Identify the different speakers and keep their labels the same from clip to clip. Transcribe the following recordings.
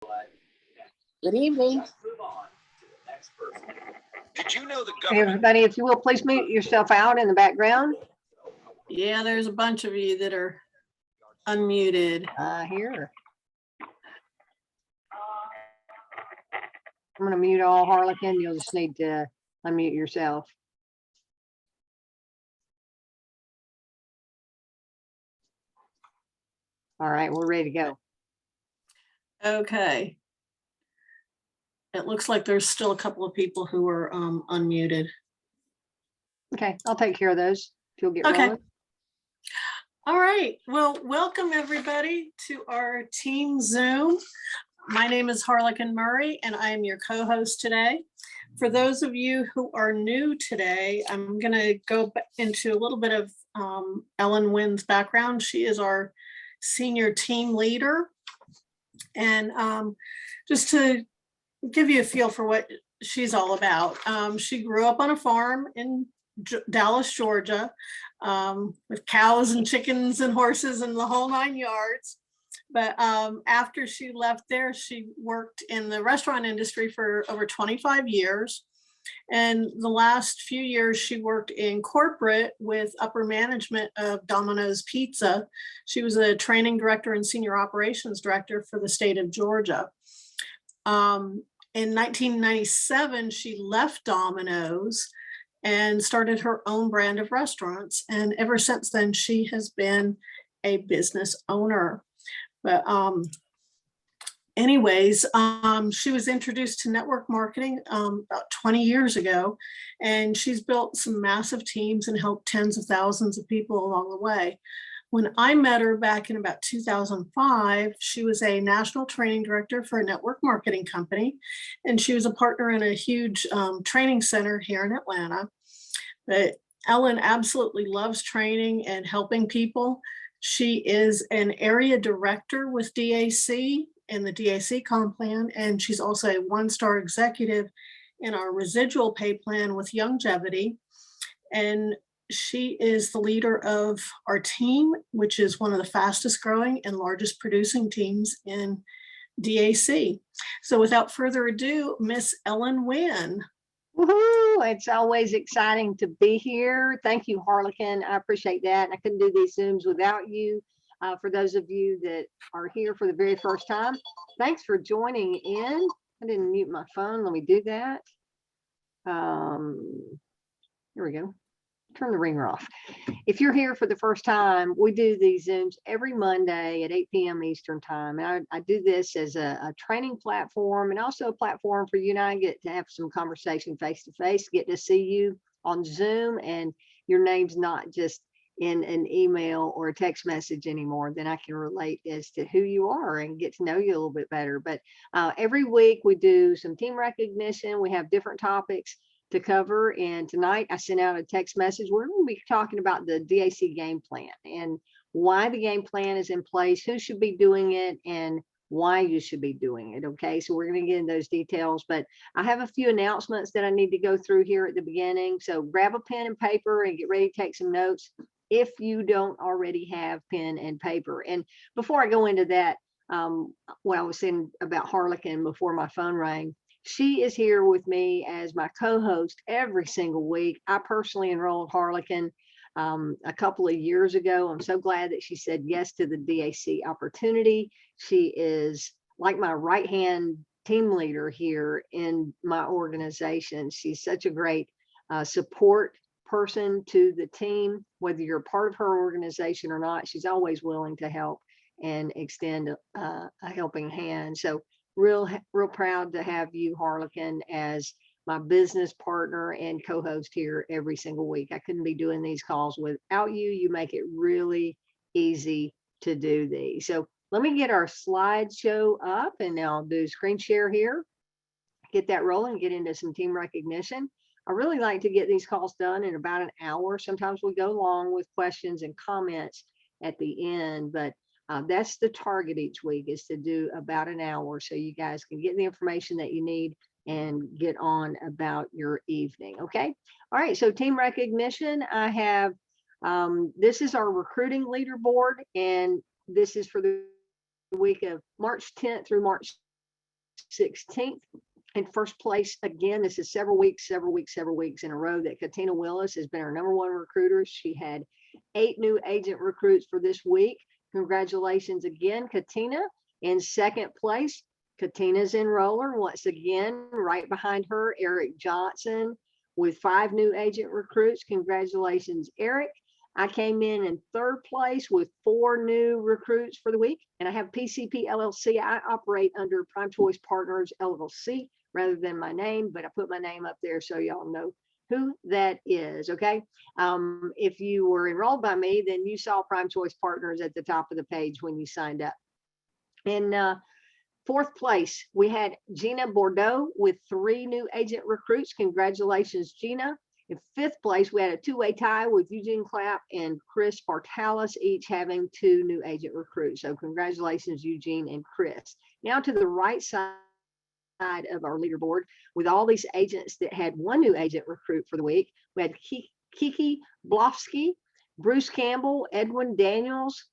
Speaker 1: Good evening.
Speaker 2: Did you know the
Speaker 1: Hey,
Speaker 2: government?
Speaker 1: everybody, if you will, please mute yourself out in the background.
Speaker 3: Yeah, there's a bunch of you that are unmuted.
Speaker 1: Here. I'm going to mute all Harlequin. You'll just need to unmute yourself. All right, we're ready to go.
Speaker 3: Okay. It looks like there's still a couple of people who are unmuted.
Speaker 1: Okay, I'll take care of those. If you'll get
Speaker 3: Okay.
Speaker 1: rolling.
Speaker 3: All right. Well, welcome everybody to our team Zoom. My name is Harlequin Murray, and I am your co-host today. For those of you who are new today, I'm going to go into a little bit of Ellen Winn's background. She is our senior team leader. And just to give you a feel for what she's all about, she grew up on a farm in Dallas, Georgia, with cows and chickens and horses and the whole 9 yards. But after she left there, she worked in the restaurant industry for over 25 years. And the last few years, she worked in corporate with upper management of Domino's Pizza. She was a training director and senior operations director for the state of Georgia. In 1997, she left Domino's and started her own brand of restaurants. And ever since then, she has been a business owner. But anyways, she was introduced to network marketing about 20 years ago, and she's built some massive teams and helped tens of thousands of people along the way. When I met her back in about 2005, she was a national training director for a network marketing company, and she was a partner in a huge training center here in Atlanta. But Ellen absolutely loves training and helping people. She is an area director with DAC in the DAC Comp Plan, and she's also a one-star executive in our residual pay plan with Longevity. And she is the leader of our team, which is one of the fastest growing and largest producing teams in DAC. So without further ado, Miss Ellen Winn.
Speaker 1: Woohoo! It's always exciting to be here. Thank you, Harlequin. I appreciate that. And I couldn't do these Zooms without you. For those of you that are here for the very first time, thanks for joining in. I didn't mute my phone. Let me do that. Here we go. Turn the ringer off. If you're here for the first time, we do these Zooms every Monday at 8 p.m. Eastern time. And I do this as a training platform and also a platform for you and I get to have some conversation face to face, get to see you on Zoom, and your name's not just in an email or a text message anymore. Then I can relate as to who you are and get to know you a little bit better. But every week we do some team recognition. We have different topics to cover, and tonight I sent out a text message. We're going to be talking about the DAC game plan and why the game plan is in place, who should be doing it, and why you should be doing it. Okay, so we're going to get into those details, but I have a few announcements that I need to go through here at the beginning. So grab a pen and paper and get ready to take some notes if you don't already have pen and paper. And before I go into that, what I was saying about Harlequin before my phone rang, she is here with me as my co-host every single week. I personally enrolled Harlequin a couple of years ago. I'm so glad that she said yes to the DAC opportunity. She is like my right-hand team leader here in my organization. She's such a great support person to the team, whether you're a part of her organization or not. She's always willing to help and extend a helping hand. So real proud to have you, Harlequin, as my business partner and co-host here every single week. I couldn't be doing these calls without you. You make it really easy to do these. So let me get our slideshow up, and I'll do screen share here, get that rolling, get into some team recognition. I really like to get these calls done in about an hour. Sometimes we go long with questions and comments at the end, but that's the target each week, is to do about an hour so you guys can get the information that you need and get on about your evening. Okay. All right. So team recognition, I have, this is our recruiting leaderboard, and this is for the week of March 10th through March 16th. In first place, again, this is several weeks in a row that Katina Willis has been our #1 recruiter. She had 8 new agent recruits for this week. Congratulations again, Katina. In second place, Katina's enroller, once again, right behind her, Eric Johnson, with 5 new agent recruits. Congratulations, Eric. I came in third place with 4 new recruits for the week, and I have PCP LLC. I operate under Prime Choice Partners LLC rather than my name, but I put my name up there so y'all know who that is, okay? If you were enrolled by me, then you saw Prime Choice Partners at the top of the page when you signed up. In fourth place, we had Gina Bordeaux with 3 new agent recruits. Congratulations, Gina. In fifth place, we had a 2-way tie with Eugene Clapp and Chris Bartalis, each having 2 new agent recruits. So congratulations, Eugene and Chris. Now to the right side of our leaderboard, with all these agents that had 1 new agent recruit for the week, we had Kiki Blofsky, Bruce Campbell, Edwin Daniels,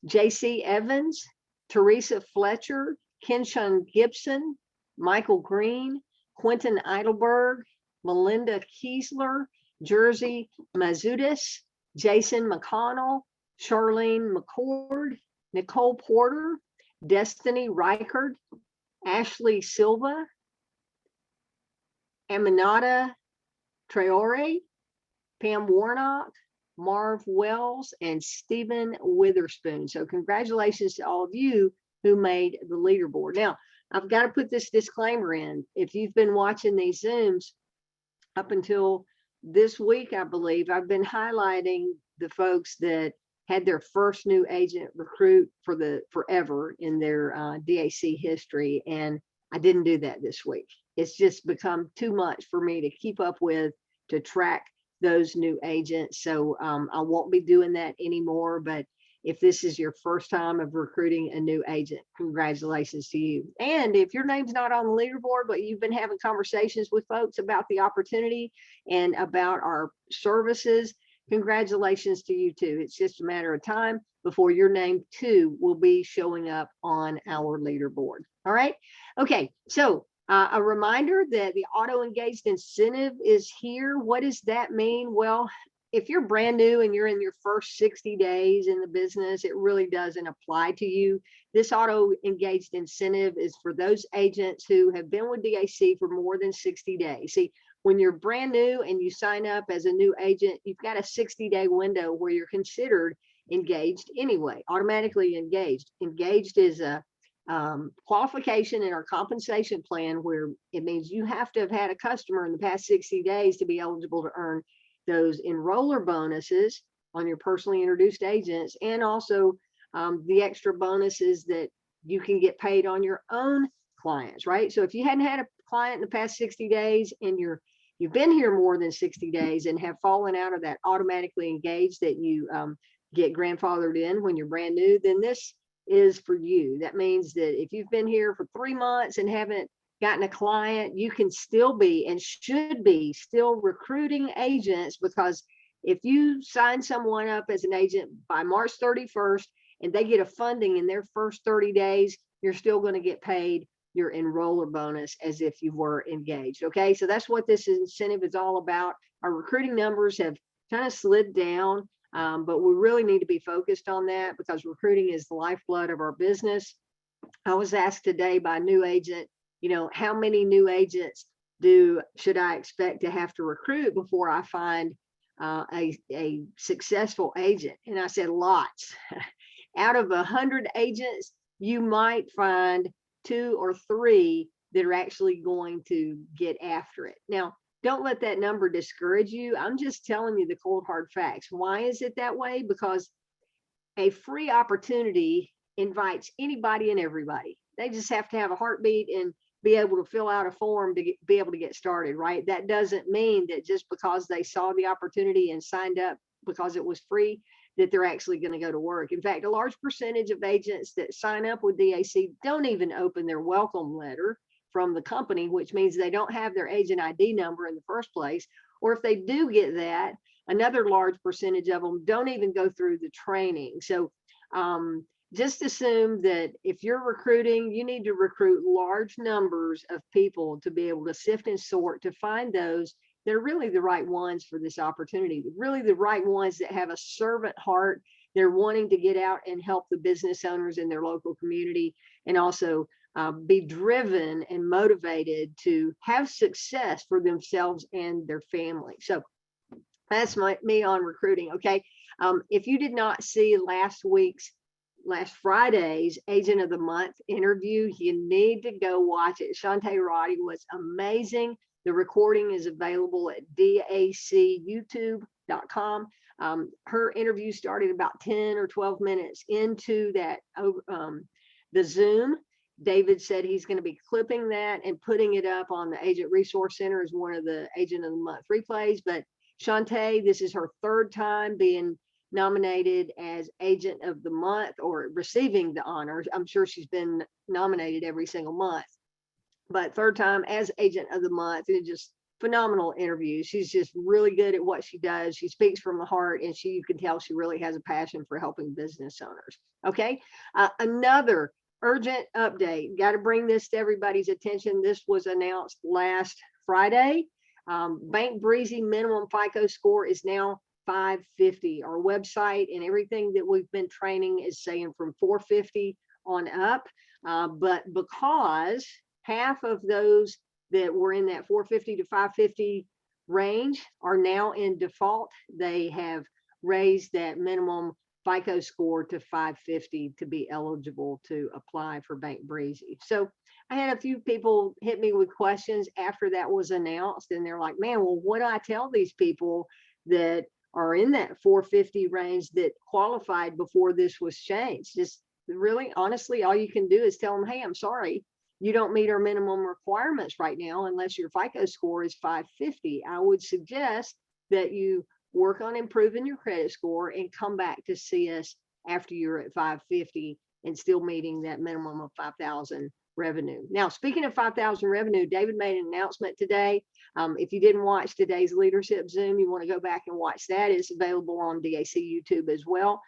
Speaker 1: JC Evans, Teresa Fletcher, Kenshun Gibson, Michael Green, Quentin Eidelberg, Melinda Kiesler, Jersey Mazudis, Jason McConnell, Charlene McCord, Nicole Porter, Destiny Reichard, Ashley Silva, Aminata Traore, Pam Warnock, Marv Wells, and Stephen Witherspoon. So congratulations to all of you who made the leaderboard. Now, I've got to put this disclaimer in. If you've been watching these Zooms up until this week, I believe, I've been highlighting the folks that had their first new agent recruit for forever in their DAC history. And I didn't do that this week. It's just become too much for me to keep up with, to track those new agents. So I won't be doing that anymore. But if this is your first time of recruiting a new agent, congratulations to you. And if your name's not on the leaderboard, but you've been having conversations with folks about the opportunity and about our services, congratulations to you too. It's just a matter of time before your name too will be showing up on our leaderboard. All right. Okay. So a reminder that the auto engaged incentive is here. What does that mean? Well, if you're brand new and you're in your first 60 days in the business, it really doesn't apply to you. This auto engaged incentive is for those agents who have been with DAC for more than 60 days. See, when you're brand new and you sign up as a new agent, you've got a 60-day window where you're considered engaged anyway, automatically engaged. Engaged is a qualification in our compensation plan where it means you have to have had a customer in the past 60 days to be eligible to earn those enroller bonuses on your personally introduced agents, and also the extra bonuses that you can get paid on your own clients, right? So if you hadn't had a client in the past 60 days and you've been here more than 60 days and have fallen out of that automatically engaged that you get grandfathered in when you're brand new, then this is for you. That means that if you've been here for 3 months and haven't gotten a client, you can still be and should be still recruiting agents, because if you sign someone up as an agent by March 31st and they get a funding in their first 30 days, you're still going to get paid your enroller bonus as if you were engaged. Okay, so that's what this incentive is all about. Our recruiting numbers have kind of slid down, but we really need to be focused on that because recruiting is the lifeblood of our business. I was asked today by a new agent, how many new agents should I expect to have to recruit before I find a successful agent? And I said, lots. Out of 100 agents, you might find 2 or 3 that are actually going to get after it. Now, don't let that number discourage you. I'm just telling you the cold hard facts. Why is it that way? Because a free opportunity invites anybody and everybody. They just have to have a heartbeat and be able to fill out a form to be able to get started, right? That doesn't mean that just because they saw the opportunity and signed up because it was free, that they're actually going to go to work. In fact, a large percentage of agents that sign up with DAC don't even open their welcome letter from the company, which means they don't have their agent ID number in the first place. Or if they do get that, another large percentage of them don't even go through the training. So just assume that if you're recruiting, you need to recruit large numbers of people to be able to sift and sort to find those that are really the right ones for this opportunity, really the right ones that have a servant heart. They're wanting to get out and help the business owners in their local community, and also be driven and motivated to have success for themselves and their family. So that's me on recruiting. Okay. If you did not see last Friday's Agent of the Month interview, you need to go watch it. Shantae Roddy was amazing. The recording is available at dacyoutube.com. Her interview started about 10 or 12 minutes into that the Zoom. David said he's going to be clipping that and putting it up on the Agent Resource Center as one of the Agent of the Month replays. But Shantae, this is her third time being nominated as Agent of the Month or receiving the honors. I'm sure she's been nominated every single month, but third time as Agent of the Month. And just phenomenal interviews. She's just really good at what she does. She speaks from the heart, and you can tell she really has a passion for helping business owners. Okay. Another urgent update. Got to bring this to everybody's attention. This was announced last Friday. Bank Breezy minimum FICO score is now 550. Our website and everything that we've been training is saying from 450 on up. But because half of those that were in that 450 to 550 range are now in default, they have raised that minimum FICO score to 550 to be eligible to apply for Bank Breezy. So I had a few people hit me with questions after that was announced, and they're like, man, well, what do I tell these people that are in that 450 range that qualified before this was changed? Just really, honestly, all you can do is tell them, hey, I'm sorry, you don't meet our minimum requirements right now unless your FICO score is 550. I would suggest that you work on improving your credit score and come back to see us after you're at 550 and still meeting that minimum of 5,000 revenue. Now, speaking of 5,000 revenue, David made an announcement today. If you didn't watch today's leadership Zoom, you want to go back and watch that. It's available on DAC YouTube as well,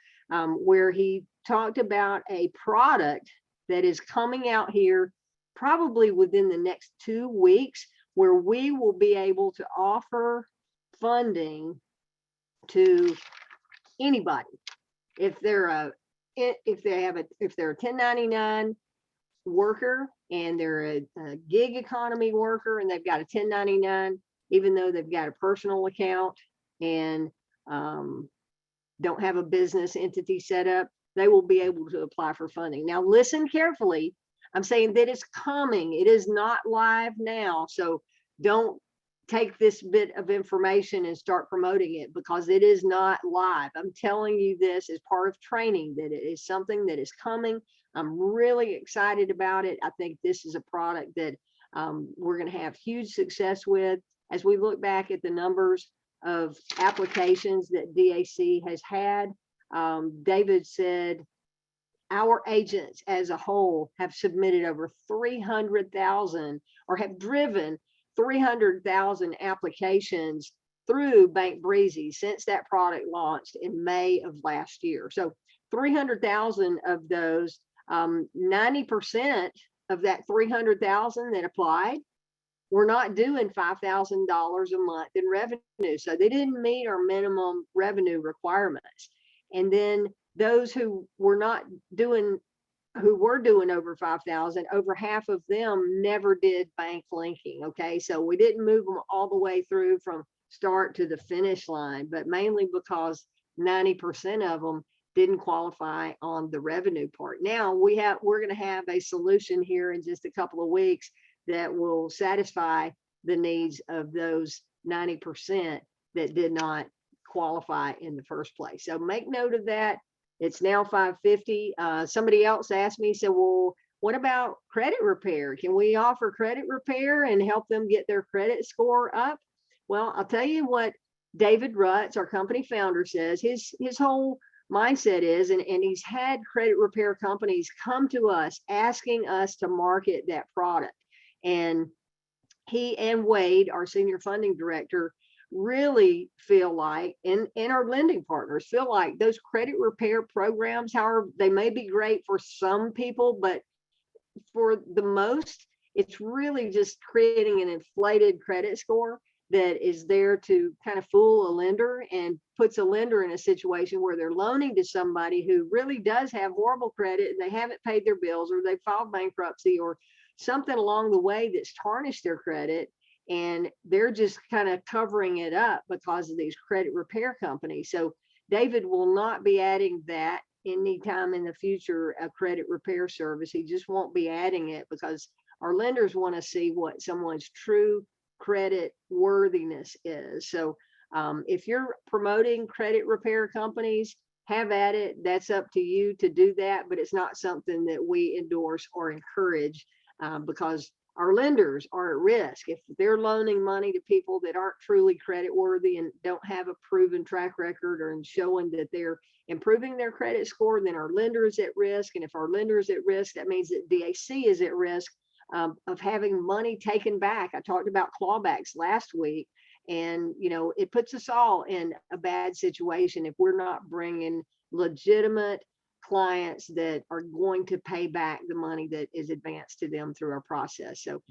Speaker 1: where he talked about a product that is coming out here probably within the next 2 weeks, where we will be able to offer funding to anybody. If they're a 1099 worker and they're a gig economy worker and they've got a 1099, even though they've got a personal account and don't have a business entity set up, they will be able to apply for funding. Now, listen carefully. I'm saying that it's coming. It is not live now. So don't take this bit of information and start promoting it, because it is not live. I'm telling you this as part of training, that it is something that is coming. I'm really excited about it. I think this is a product that we're going to have huge success with. As we look back at the numbers of applications that DAC has had, David said our agents as a whole have submitted over 300,000 or have driven 300,000 applications through Bank Breezy since that product launched in May of last year. So 300,000 of those, 90% of that 300,000 that applied were not doing $5,000 a month in revenue. So they didn't meet our minimum revenue requirements. And then those who were doing over 5,000, over half of them never did bank linking. Okay. So we didn't move them all the way through from start to the finish line, but mainly because 90% of them didn't qualify on the revenue part. Now we're going to have a solution here in just a couple of weeks that will satisfy the needs of those 90% that did not qualify in the first place. So make note of that. It's now 550. Somebody else asked me, said, well, what about credit repair? Can we offer credit repair and help them get their credit score up? Well, I'll tell you what David Rutz, our company founder, says. His whole mindset is, and he's had credit repair companies come to us asking us to market that product. And he and Wade, our senior funding director, really feel like, and our lending partners feel like, those credit repair programs, however, they may be great for some people, but for the most, it's really just creating an inflated credit score that is there to kind of fool a lender and puts a lender in a situation where they're loaning to somebody who really does have horrible credit and they haven't paid their bills, or they filed bankruptcy or something along the way that's tarnished their credit. And they're just kind of covering it up because of these credit repair companies. So David will not be adding that anytime in the future, a credit repair service. He just won't be adding it because our lenders want to see what someone's true credit worthiness is. So if you're promoting credit repair companies, have at it. That's up to you to do that, but it's not something that we endorse or encourage because our lenders are at risk. If they're loaning money to people that aren't truly credit worthy and don't have a proven track record or showing that they're improving their credit score, then our lender is at risk. And if our lender is at risk, that means that DAC is at risk of having money taken back. I talked about clawbacks last week, and it puts us all in a bad situation if we're not bringing legitimate clients that are going to pay back the money that is advanced to them through our process. So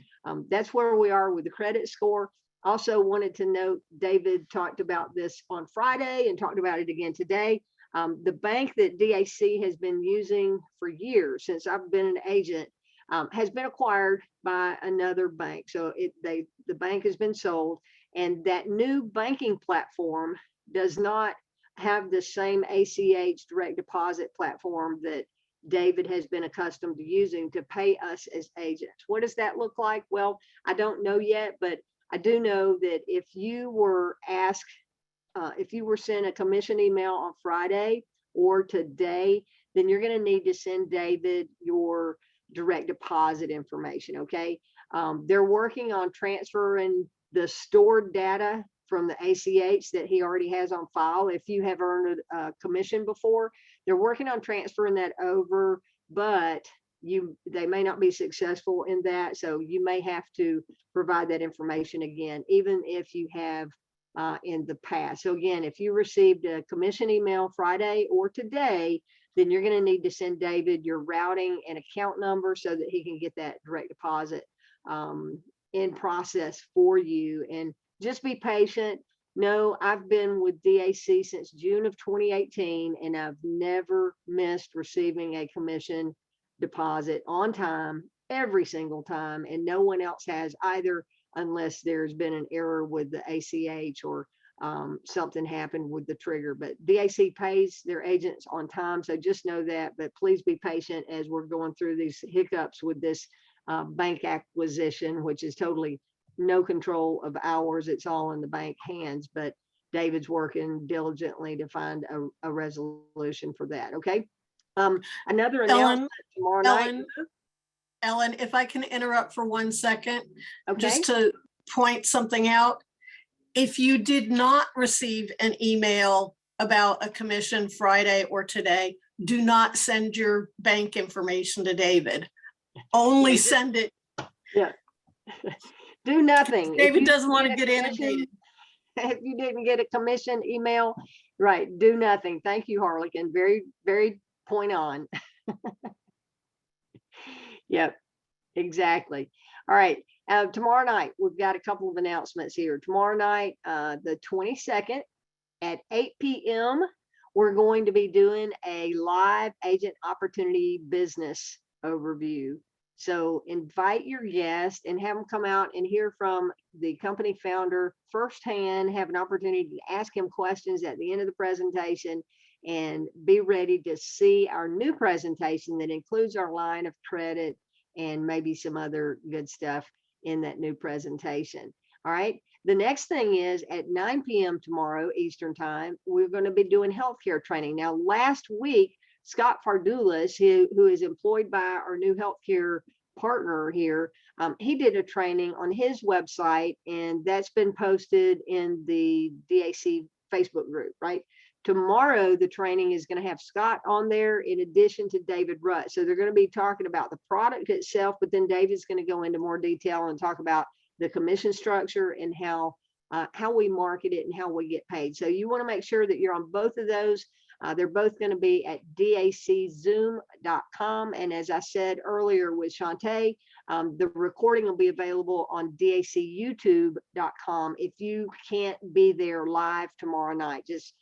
Speaker 1: that's where we are with the credit score. Also wanted to note, David talked about this on Friday and talked about it again today. The bank that DAC has been using for years, since I've been an agent, has been acquired by another bank. So the bank has been sold, and that new banking platform does not have the same ACH direct deposit platform that David has been accustomed to using to pay us as agents. What does that look like? Well, I don't know yet, but I do know that if you were asked, if you were sent a commission email on Friday or today, then you're going to need to send David your direct deposit information. Okay. They're working on transferring the stored data from the ACH that he already has on file. If you have earned a commission before, they're working on transferring that over, but they may not be successful in that. So you may have to provide that information again, even if you have in the past. So again, if you received a commission email Friday or today, then you're going to need to send David your routing and account number so that he can get that direct deposit in process for you. And just be patient. No, I've been with DAC since June of 2018, and I've never missed receiving a commission deposit on time every single time. And no one else has either, unless there's been an error with the ACH or something happened with the trigger. But DAC pays their agents on time. So just know that, but please be patient as we're going through these hiccups with this bank acquisition, which is totally no control of ours. It's all in the bank hands, but David's working diligently to find a resolution for that. Okay. Another announcement tomorrow night.
Speaker 3: Ellen, if I can interrupt for 1 second,
Speaker 1: Okay.
Speaker 3: just to point something out. If you did not receive an email about a commission Friday or today, do not send your bank information to David. Only send it.
Speaker 1: Yeah. Do nothing.
Speaker 3: David doesn't want to get inundated.
Speaker 1: If you didn't get a commission email, right, do nothing. Thank you, Harlequin. Very, very point on. Yep, exactly. All right. Tomorrow night, we've got a couple of announcements here. Tomorrow night, the 22nd at 8 p.m., we're going to be doing a live agent opportunity business overview. So invite your guests and have them come out and hear from the company founder firsthand, have an opportunity to ask him questions at the end of the presentation, and be ready to see our new presentation that includes our line of credit and maybe some other good stuff in that new presentation. All right. The next thing is at 9 p.m. tomorrow Eastern time, we're going to be doing healthcare training. Now, last week, Scott Fardulas, who is employed by our new healthcare partner here, he did a training on his website, and that's been posted in the DAC Facebook group, right? Tomorrow, the training is going to have Scott on there in addition to David Rutt. So they're going to be talking about the product itself, but then David's going to go into more detail and talk about the commission structure and how how we market it and how we get paid. So you want to make sure that you're on both of those. They're both going to be at daczoom.com. And as I said earlier with Shantae, the recording will be available on dacyoutube.com if you can't be there live tomorrow night. Just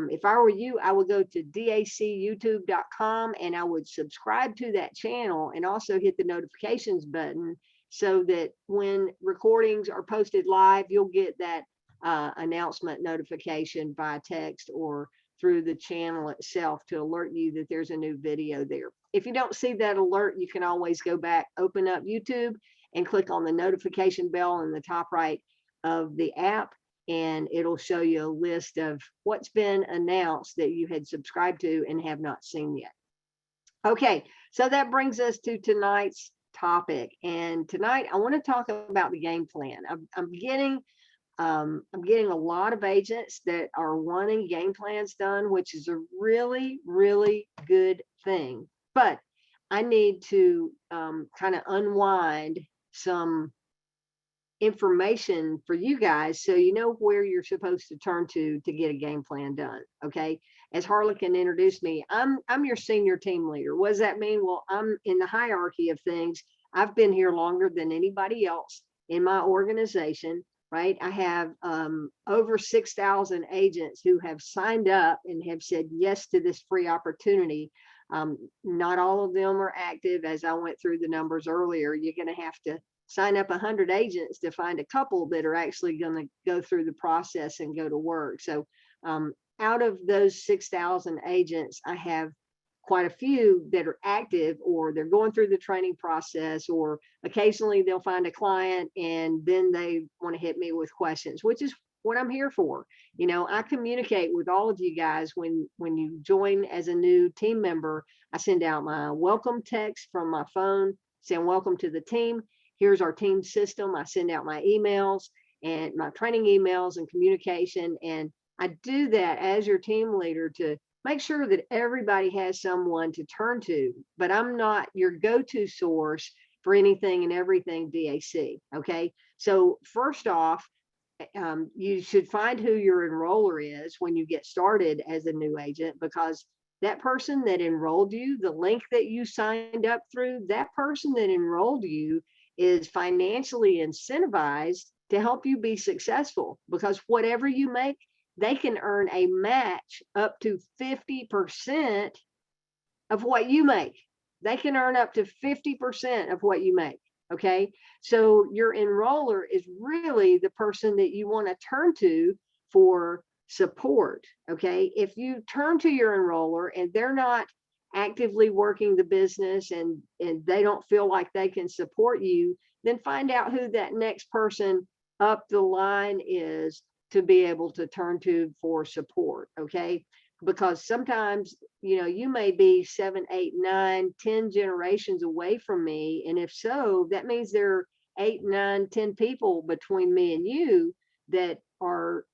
Speaker 1: if I were you, I would go to dacyoutube.com and I would subscribe to that channel and also hit the notifications button so that when recordings are posted live, you'll get that announcement notification by text or through the channel itself to alert you that there's a new video there. If you don't see that alert, you can always go back, open up YouTube and click on the notification bell in the top right of the app, and it'll show you a list of what's been announced that you had subscribed to and have not seen yet. Okay, so that brings us to tonight's topic. And tonight I want to talk about the game plan. I'm getting a lot of agents that are wanting game plans done, which is a really, really good thing. But I need to kind of unwind some information for you guys so you know where you're supposed to turn to get a game plan done. Okay. As Harlequin introduced me, I'm your senior team leader. What does that mean? Well, I'm in the hierarchy of things. I've been here longer than anybody else in my organization. Right. I have over 6,000 agents who have signed up and have said yes to this free opportunity. Not all of them are active. As I went through the numbers earlier, you're going to have to sign up 100 agents to find a couple that are actually going to go through the process and go to work. So out of those 6,000 agents, I have quite a few that are active, or they're going through the training process, or occasionally they'll find a client and then they want to hit me with questions, which is what I'm here for. You know, I communicate with all of you guys when you join as a new team member. I send out my welcome text from my phone saying welcome to the team. Here's our team system. I send out my emails and my training emails and communication. And I do that as your team leader to make sure that everybody has someone to turn to, but I'm not your go-to source for anything and everything DAC. Okay. So first off, you should find who your enroller is when you get started as a new agent, because that person that enrolled you, the link that you signed up through, that person that enrolled you is financially incentivized to help you be successful, because whatever you make, they can earn a match up to 50% of what you make. They can earn up to 50% of what you make. Okay. So your enroller is really the person that you want to turn to for support. Okay. If you turn to your enroller and they're not actively working the business and they don't feel like they can support you, then find out who that next person up the line is to be able to turn to for support. Okay. Because sometimes, you know, you may be 7, 8, 9, 10 generations away from me. And if so, that means there are 8, 9, 10 people between me and you that are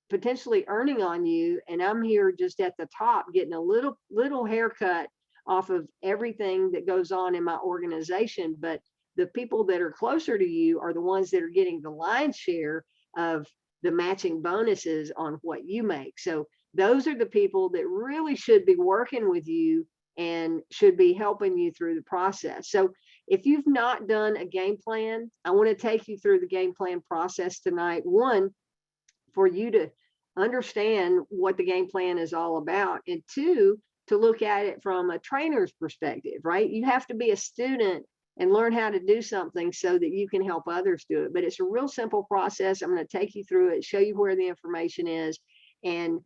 Speaker 1: potentially earning on you. And I'm here just at the top getting a little haircut off of everything that goes on in my organization. But the people that are closer to you are the ones that are getting the lion's share of the matching bonuses on what you make. So those are the people that really should be working with you and should be helping you through the process. So if you've not done a game plan, I want to take you through the game plan process tonight. One, for you to understand what the game plan is all about, and two, to look at it from a trainer's perspective, right? You have to be a student and learn how to do something so that you can help others do it. But it's a real simple process. I'm going to take you through it, show you where the information is. And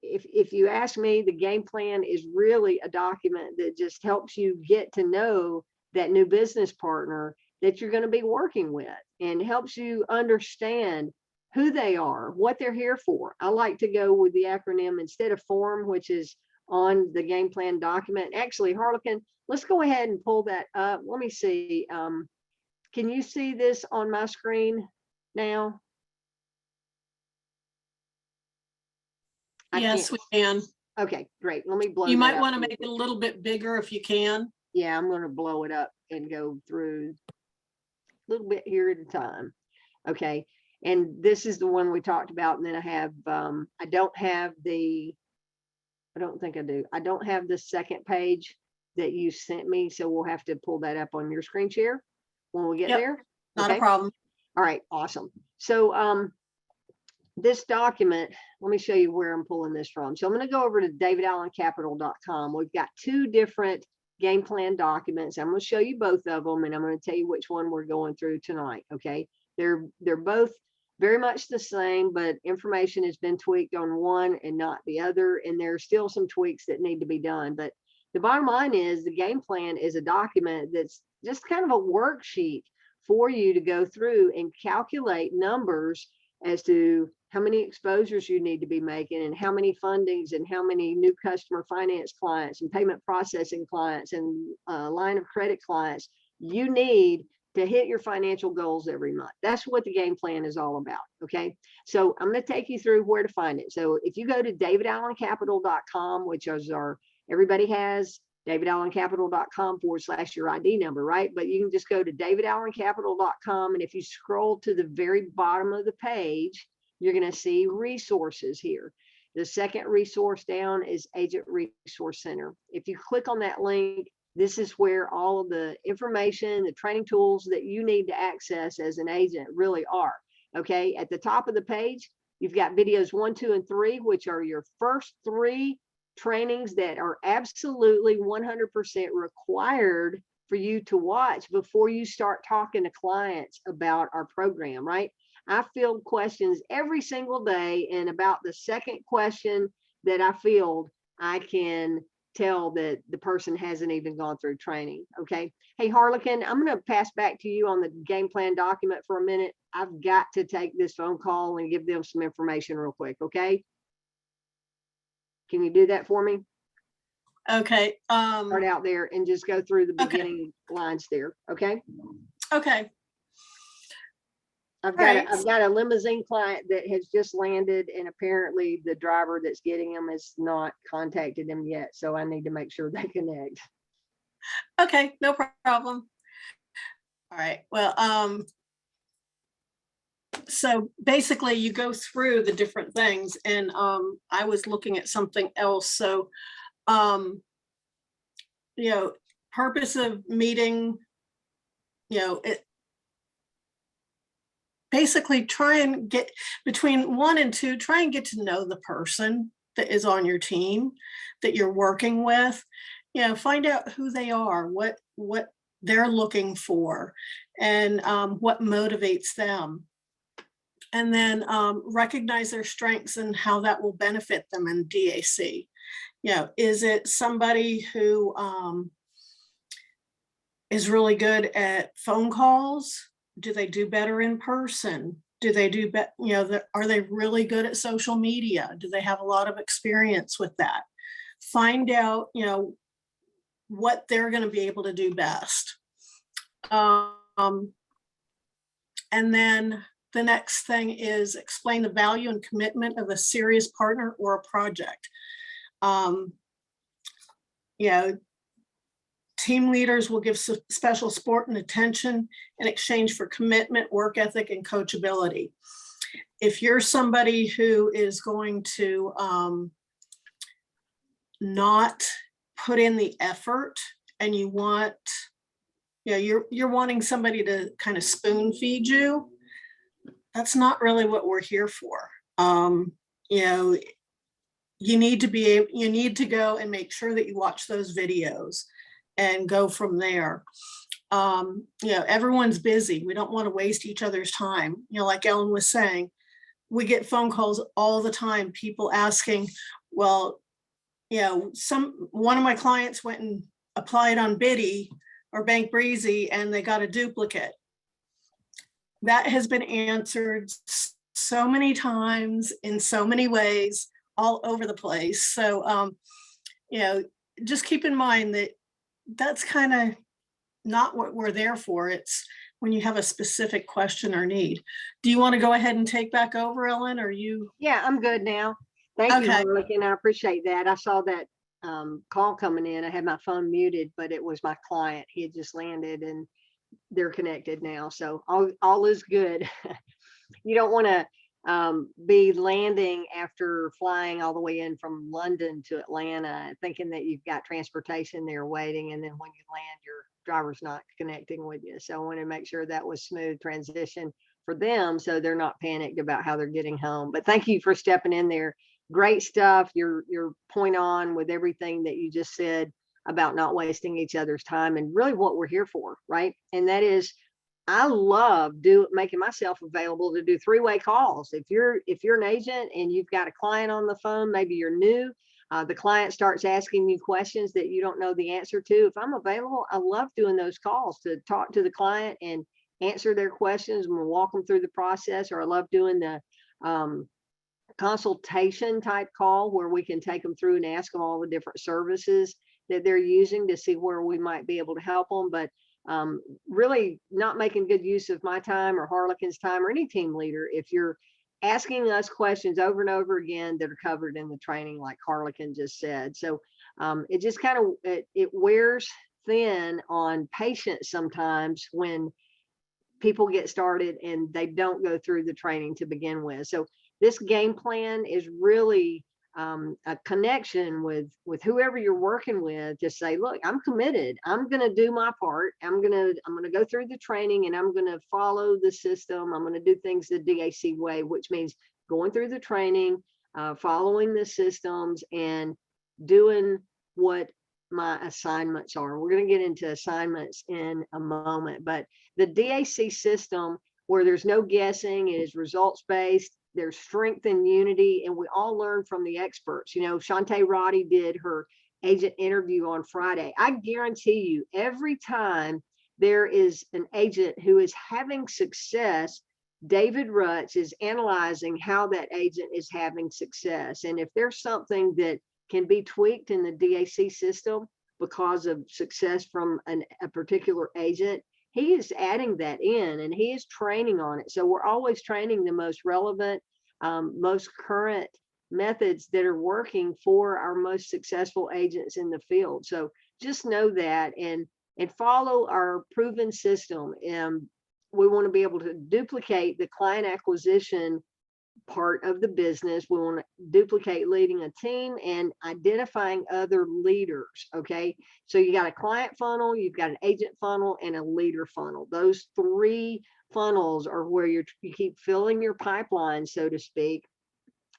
Speaker 1: if you ask me, the game plan is really a document that just helps you get to know that new business partner that you're going to be working with, and helps you understand who they are, what they're here for. I like to go with the acronym instead of FORM, which is on the game plan document. Actually, Harlequin, let's go ahead and pull that up. Let me see. Can you see this on my screen now?
Speaker 3: Yes, we can.
Speaker 1: Okay, great. Let me blow
Speaker 3: You
Speaker 1: that
Speaker 3: might
Speaker 1: up
Speaker 3: want to
Speaker 1: real
Speaker 3: make it
Speaker 1: quick.
Speaker 3: a little bit bigger if you can.
Speaker 1: Yeah, I'm going to blow it up and go through a little bit here at a time. Okay. And this is the one we talked about. And then I have, I don't think I do. I don't have the second page that you sent me. So we'll have to pull that up on your screen share when we get
Speaker 3: Yep,
Speaker 1: there.
Speaker 3: not a
Speaker 1: Okay.
Speaker 3: problem.
Speaker 1: All right. Awesome. So, this document, let me show you where I'm pulling this from. So I'm going to go over to davidallencapital.com. We've got two different game plan documents. I'm going to show you both of them, and I'm going to tell you which one we're going through tonight. Okay. They're both very much the same, but information has been tweaked on one and not the other. And there's still some tweaks that need to be done. But the bottom line is the game plan is a document that's just kind of a worksheet for you to go through and calculate numbers as to how many exposures you need to be making and how many fundings and how many new customer finance clients and payment processing clients and line of credit clients you need to hit your financial goals every month. That's what the game plan is all about. Okay. So I'm going to take you through where to find it. So if you go to davidallencapital.com, which is everybody has davidallencapital.com/, your ID number, right? But you can just go to davidallencapital.com. And if you scroll to the very bottom of the page, you're going to see resources here. The second resource down is Agent Resource Center. If you click on that link, this is where all of the information, the training tools that you need to access as an agent really are. Okay. At the top of the page, you've got videos 1, 2, and 3, which are your first 3 trainings that are absolutely 100% required for you to watch before you start talking to clients about our program, right? I field questions every single day, and about the second question that I field, I can tell that the person hasn't even gone through training. Okay. Hey, Harlequin, I'm going to pass back to you on the game plan document for a minute. I've got to take this phone call and give them some information real quick. Okay. Can you do that for me?
Speaker 3: Okay.
Speaker 1: Start out there and just go through the
Speaker 3: Okay.
Speaker 1: beginning lines there. Okay.
Speaker 3: Okay.
Speaker 1: I've
Speaker 3: Right.
Speaker 1: got a limousine client that has just landed, and apparently the driver that's getting him has not contacted him yet. So I need to make sure they connect.
Speaker 3: Okay. No problem. All right. Well, so basically you go through the different things, and I was looking at something else. So, purpose of meeting, it basically try and get between 1 and 2, try and get to know the person that is on your team that you're working with. Find out who they are, what they're looking for, and what motivates them. And then recognize their strengths and how that will benefit them in DAC. Is it somebody who is really good at phone calls? Do they do better in person? Do they do better? Are they really good at social media? Do they have a lot of experience with that? Find out, what they're going to be able to do best. And then the next thing is explain the value and commitment of a serious partner or a project. Team leaders will give special support and attention in exchange for commitment, work ethic, and coachability. If you're somebody who is going to not put in the effort, and you want, you're wanting somebody to kind of spoon feed you, that's not really what we're here for. You need to go and make sure that you watch those videos and go from there. Everyone's busy. We don't want to waste each other's time. Like Ellen was saying, we get phone calls all the time, people asking, well, one of my clients went and applied on Biddy or Bank Breezy and they got a duplicate. That has been answered so many times in so many ways all over the place. So, just keep in mind that that's kind of not what we're there for. It's when you have a specific question or need. Do you want to go ahead and take back over, Ellen? Or you?
Speaker 1: Yeah, I'm good now. Thank you,
Speaker 3: Okay.
Speaker 1: Harlequin. I appreciate that. I saw that call coming in. I had my phone muted, but it was my client. He had just landed and they're connected now. So all is good. you don't want to be landing after flying all the way in from London to Atlanta, thinking that you've got transportation there waiting, and then when you land, your driver's not connecting with you. So I want to make sure that was smooth transition for them, so they're not panicked about how they're getting home. But thank you for stepping in there. Great stuff. Your point on with everything that you just said about not wasting each other's time, and really what we're here for, right? And that is, I love making myself available to do three-way calls. If you're an agent and you've got a client on the phone, maybe you're new, the client starts asking you questions that you don't know the answer to. If I'm available, I love doing those calls to talk to the client and answer their questions, and we'll walk them through the process. Or I love doing the consultation type call where we can take them through and ask them all the different services that they're using to see where we might be able to help them. But really not making good use of my time or Harlequin's time or any team leader if you're asking us questions over and over again that are covered in the training, like Harlequin just said. So it just kind of, it wears thin on patience sometimes when people get started and they don't go through the training to begin with. So this game plan is really a connection with whoever you're working with to say, look, I'm committed. I'm going to do my part. I'm going to go through the training, and I'm going to follow the system. I'm going to do things the DAC way, which means going through the training, following the systems, and doing what my assignments are. We're going to get into assignments in a moment, but the DAC system, where there's no guessing, it is results based. There's strength and unity, and we all learn from the experts. You know, Shantae Roddy did her agent interview on Friday. I guarantee you, every time there is an agent who is having success, David Rutz is analyzing how that agent is having success. And if there's something that can be tweaked in the DAC system because of success from a particular agent, he is adding that in, and he is training on it. So we're always training the most relevant, most current methods that are working for our most successful agents in the field. So just know that, and follow our proven system. And we want to be able to duplicate the client acquisition part of the business. We want to duplicate leading a team and identifying other leaders. Okay, so you got a client funnel, you've got an agent funnel, and a leader funnel. Those three funnels are where you keep filling your pipeline, so to speak,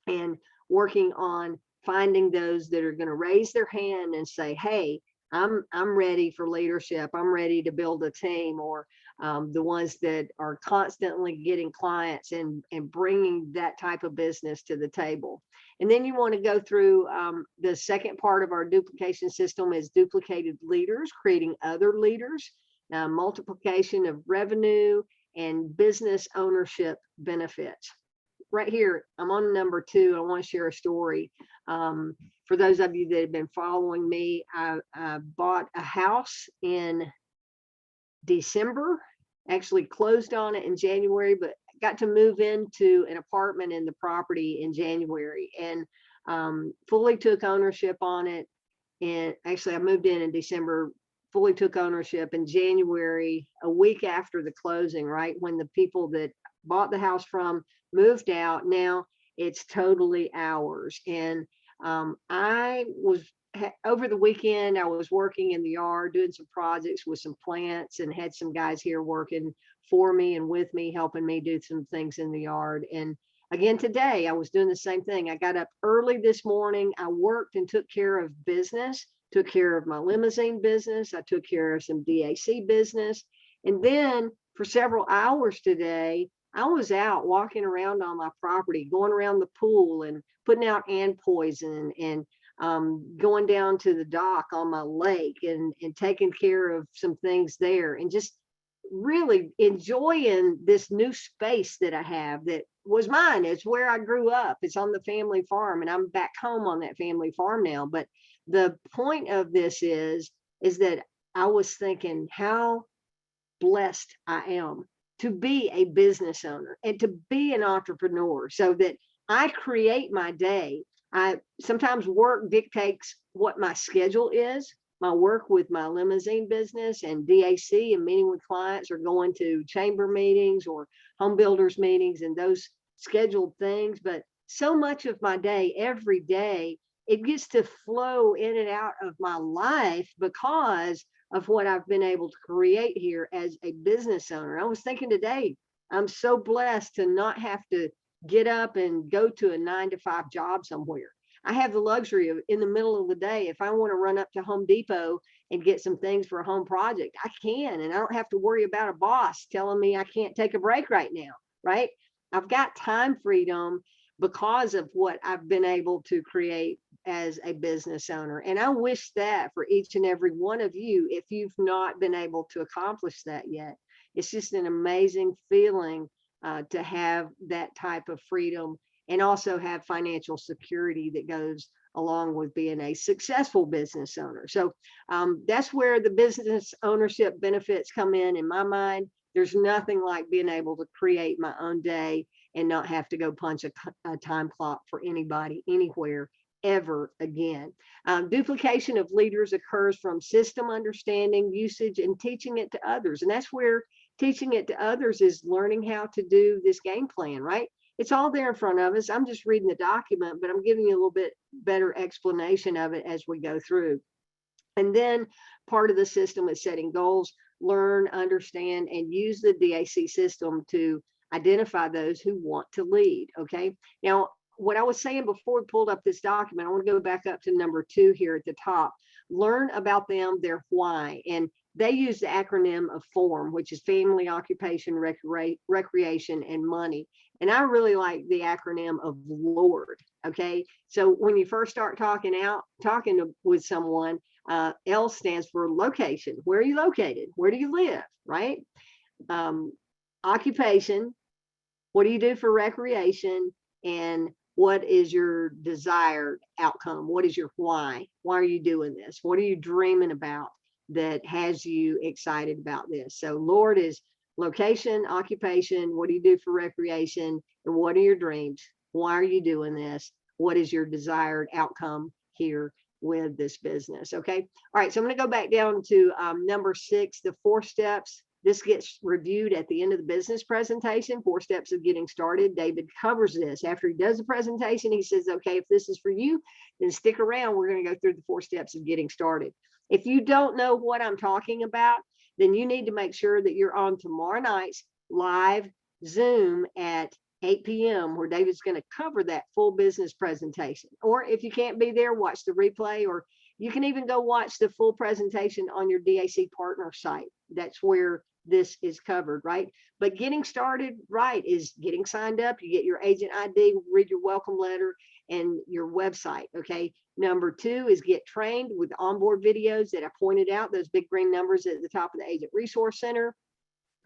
Speaker 1: and working on finding those that are going to raise their hand and say, hey, I'm ready for leadership. I'm ready to build a team. Or the ones that are constantly getting clients and bringing that type of business to the table. And then you want to go through the second part of our duplication system is duplicated leaders, creating other leaders, multiplication of revenue, and business ownership benefits. Right here, I'm on number 2. I want to share a story. For those of you that have been following me, I bought a house in December, actually closed on it in January, but got to move into an apartment in the property in January, and fully took ownership on it. And actually I moved in December, fully took ownership in January, a week after the closing, right when the people that bought the house from moved out. Now it's totally ours. And I was over the weekend, I was working in the yard doing some projects with some plants, and had some guys here working for me and with me, helping me do some things in the yard. And again, today I was doing the same thing. I got up early this morning. I worked and took care of business, took care of my limousine business. I took care of some DAC business. And then for several hours today, I was out walking around on my property, going around the pool and putting out ant poison, and going down to the dock on my lake and taking care of some things there, and just really enjoying this new space that I have that was mine. It's where I grew up. It's on the family farm, and I'm back home on that family farm now. But the point of this is that I was thinking how blessed I am to be a business owner and to be an entrepreneur, so that I create my day. I sometimes work dictates what my schedule is, my work with my limousine business and DAC and meeting with clients or going to chamber meetings or home builders meetings and those scheduled things. But so much of my day, every day, it gets to flow in and out of my life because of what I've been able to create here as a business owner. I was thinking today, I'm so blessed to not have to get up and go to a 9 to 5 job somewhere. I have the luxury of in the middle of the day, if I want to run up to Home Depot and get some things for a home project, I can, and I don't have to worry about a boss telling me I can't take a break right now, right? I've got time freedom because of what I've been able to create as a business owner. And I wish that for each and every one of you, if you've not been able to accomplish that yet. It's just an amazing feeling to have that type of freedom and also have financial security that goes along with being a successful business owner. So that's where the business ownership benefits come in my mind. There's nothing like being able to create my own day and not have to go punch a time clock for anybody anywhere ever again. Duplication of leaders occurs from system understanding, usage, and teaching it to others. And that's where teaching it to others is learning how to do this game plan, right? It's all there in front of us. I'm just reading the document, but I'm giving you a little bit better explanation of it as we go through. And then part of the system is setting goals, learn, understand, and use the DAC system to identify those who want to lead. Okay. Now, what I was saying before we pulled up this document, I want to go back up to number 2 here at the top. Learn about them, their why. And they use the acronym of FORM, which is family, occupation, recreation, and money. And I really like the acronym of LORD. Okay. So when you first start talking with someone, L stands for location. Where are you located? Where do you live? Right. Occupation. What do you do for recreation? And what is your desired outcome? What is your why? Why are you doing this? What are you dreaming about that has you excited about this? So LORD is location, occupation, what do you do for recreation, and what are your dreams? Why are you doing this? What is your desired outcome here with this business? Okay. All right. So I'm going to go back down to number 6, the 4 steps. This gets reviewed at the end of the business presentation, 4 steps of getting started. David covers this. After he does the presentation, he says, okay, if this is for you, then stick around. We're going to go through the 4 steps of getting started. If you don't know what I'm talking about, then you need to make sure that you're on tomorrow night's live Zoom at 8 p.m. where David's going to cover that full business presentation. Or if you can't be there, watch the replay, or you can even go watch the full presentation on your DAC partner site. That's where this is covered, right? But getting started right is getting signed up. You get your agent ID, read your welcome letter, and your website. Okay. Number 2 is get trained with onboard videos that I pointed out, those big green numbers at the top of the Agent Resource Center.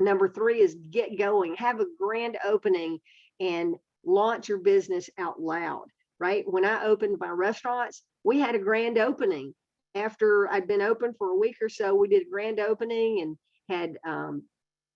Speaker 1: Number 3 is get going, have a grand opening and launch your business out loud, right? When I opened my restaurants, we had a grand opening. After I'd been open for a week or so, we did a grand opening and had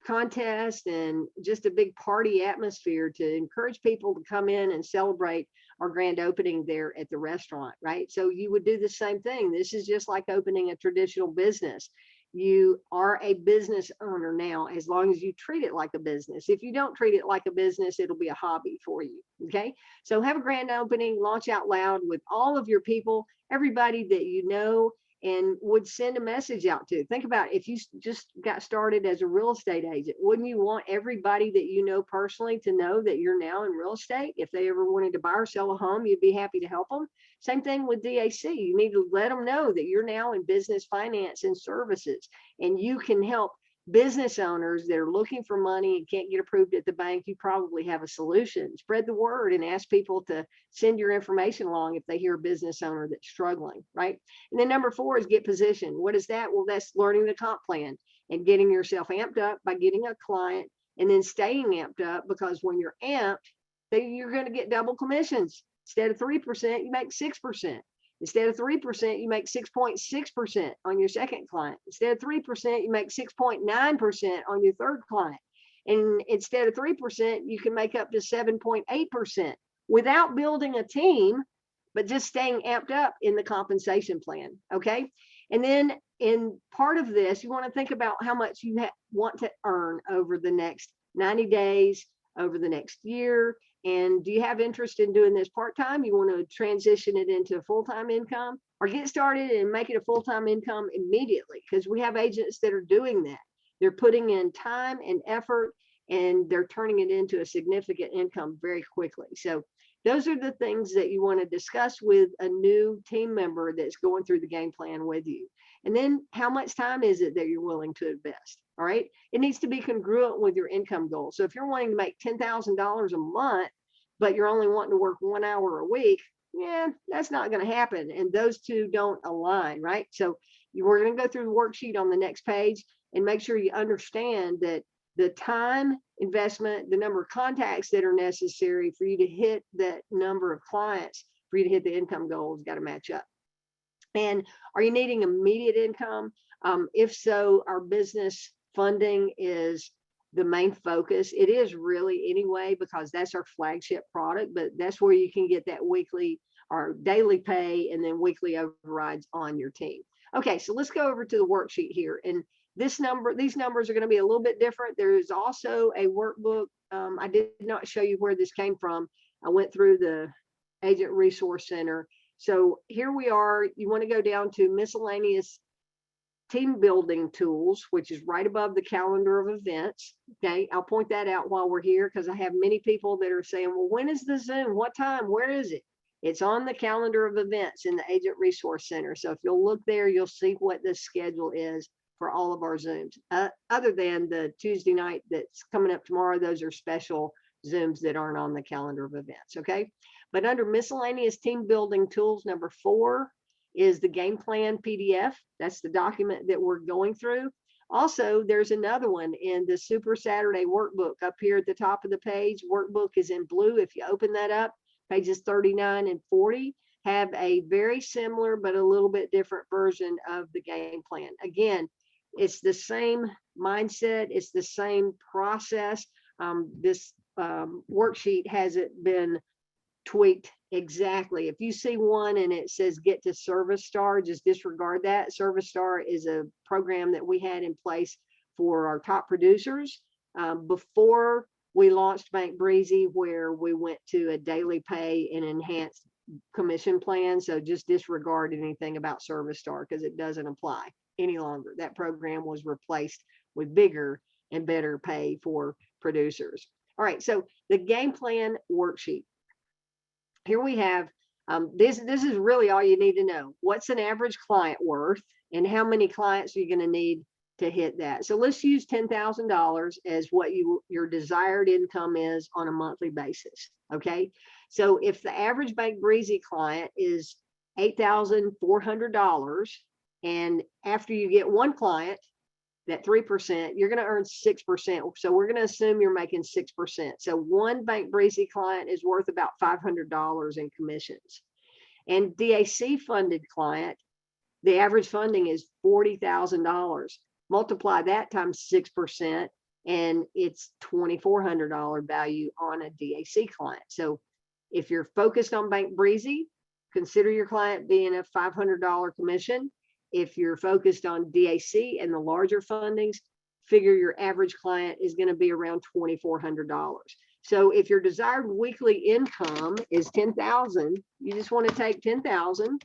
Speaker 1: contest and just a big party atmosphere to encourage people to come in and celebrate our grand opening there at the restaurant, right? So you would do the same thing. This is just like opening a traditional business. You are a business owner now, as long as you treat it like a business. If you don't treat it like a business, it'll be a hobby for you. Okay. So have a grand opening, launch out loud with all of your people, everybody that you know and would send a message out to. Think about if you just got started as a real estate agent, wouldn't you want everybody that you know personally to know that you're now in real estate? If they ever wanted to buy or sell a home, you'd be happy to help them. Same thing with DAC. You need to let them know that you're now in business finance and services, and you can help business owners that are looking for money and can't get approved at the bank. You probably have a solution. Spread the word and ask people to send your information along if they hear a business owner that's struggling, right? And then number 4 is get positioned. What is that? Well, that's learning the comp plan and getting yourself amped up by getting a client and then staying amped up, because when you're amped, then you're going to get double commissions. Instead of 3%, you make 6%. Instead of 3%, you make 6.6% on your second client. Instead of 3%, you make 6.9% on your third client. And instead of 3%, you can make up to 7.8% without building a team, but just staying amped up in the compensation plan. Okay. And then in part of this, you want to think about how much you want to earn over the next 90 days, over the next year. And do you have interest in doing this part-time? You want to transition it into full-time income, or get started and make it a full-time income immediately? Because we have agents that are doing that. They're putting in time and effort, and they're turning it into a significant income very quickly. So those are the things that you want to discuss with a new team member that's going through the game plan with you. And then how much time is it that you're willing to invest? All right. It needs to be congruent with your income goal. So if you're wanting to make $10,000 a month, but you're only wanting to work 1 hour a week, yeah, that's not going to happen. And those two don't align, right? So we're going to go through the worksheet on the next page and make sure you understand that the time investment, the number of contacts that are necessary for you to hit that number of clients, for you to hit the income goals, got to match up. And are you needing immediate income? If so, our business funding is the main focus. It is really anyway, because that's our flagship product, but that's where you can get that weekly or daily pay and then weekly overrides on your team. Okay, so let's go over to the worksheet here. And these numbers are going to be a little bit different. There is also a workbook. I did not show you where this came from. I went through the Agent Resource Center. So here we are. You want to go down to miscellaneous team building tools, which is right above the calendar of events. Okay, I'll point that out while we're here, because I have many people that are saying, well, when is the Zoom? What time? Where is it? It's on the calendar of events in the Agent Resource Center. So if you'll look there, you'll see what the schedule is for all of our Zooms. Other than the Tuesday night that's coming up tomorrow, those are special Zooms that aren't on the calendar of events, okay? But under miscellaneous team building tools, number 4 is the game plan PDF. That's the document that we're going through. Also, there's another one in the Super Saturday workbook up here at the top of the page. Workbook is in blue. If you open that up, pages 39 and 40 have a very similar but a little bit different version of the game plan. Again, it's the same mindset. It's the same process. This worksheet hasn't been tweaked exactly. If you see one and it says get to Service Star, just disregard that. Service Star is a program that we had in place for our top producers before we launched Bank Breezy, where we went to a daily pay and enhanced commission plan. So just disregard anything about Service Star, because it doesn't apply any longer. That program was replaced with bigger and better pay for producers. All right, so the game plan worksheet. Here we have, this is really all you need to know. What's an average client worth, and how many clients are you going to need to hit that? So let's use $10,000 as what your desired income is on a monthly basis. Okay, so if the average Bank Breezy client is $8,400, and after you get one client, that 3%, you're going to earn 6%. So we're going to assume you're making 6%. So one Bank Breezy client is worth about $500 in commissions. And DAC funded client, the average funding is $40,000. Multiply that times 6%, and it's $2,400 value on a DAC client. So if you're focused on Bank Breezy, consider your client being a $500 commission. If you're focused on DAC and the larger fundings, figure your average client is going to be around $2,400. So if your desired weekly income is $10,000, you just want to take $10,000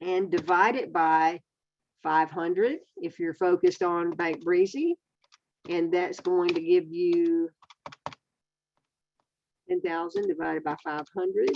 Speaker 1: and divide it by 500 if you're focused on Bank Breezy, and that's going to give you 10,000 divided by 500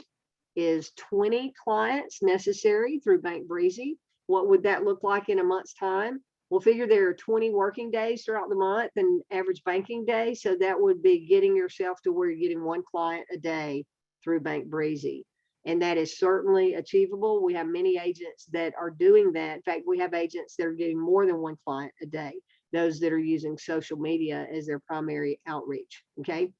Speaker 1: is 20 clients necessary through Bank Breezy. What would that look like in a month's time? We'll figure there are 20 working days throughout the month and average banking day. So that would be getting yourself to where you're getting one client a day through Bank Breezy. And that is certainly achievable. We have many agents that are doing that. In fact, we have agents that are getting more than one client a day, those that are using social media as their primary outreach. Okay.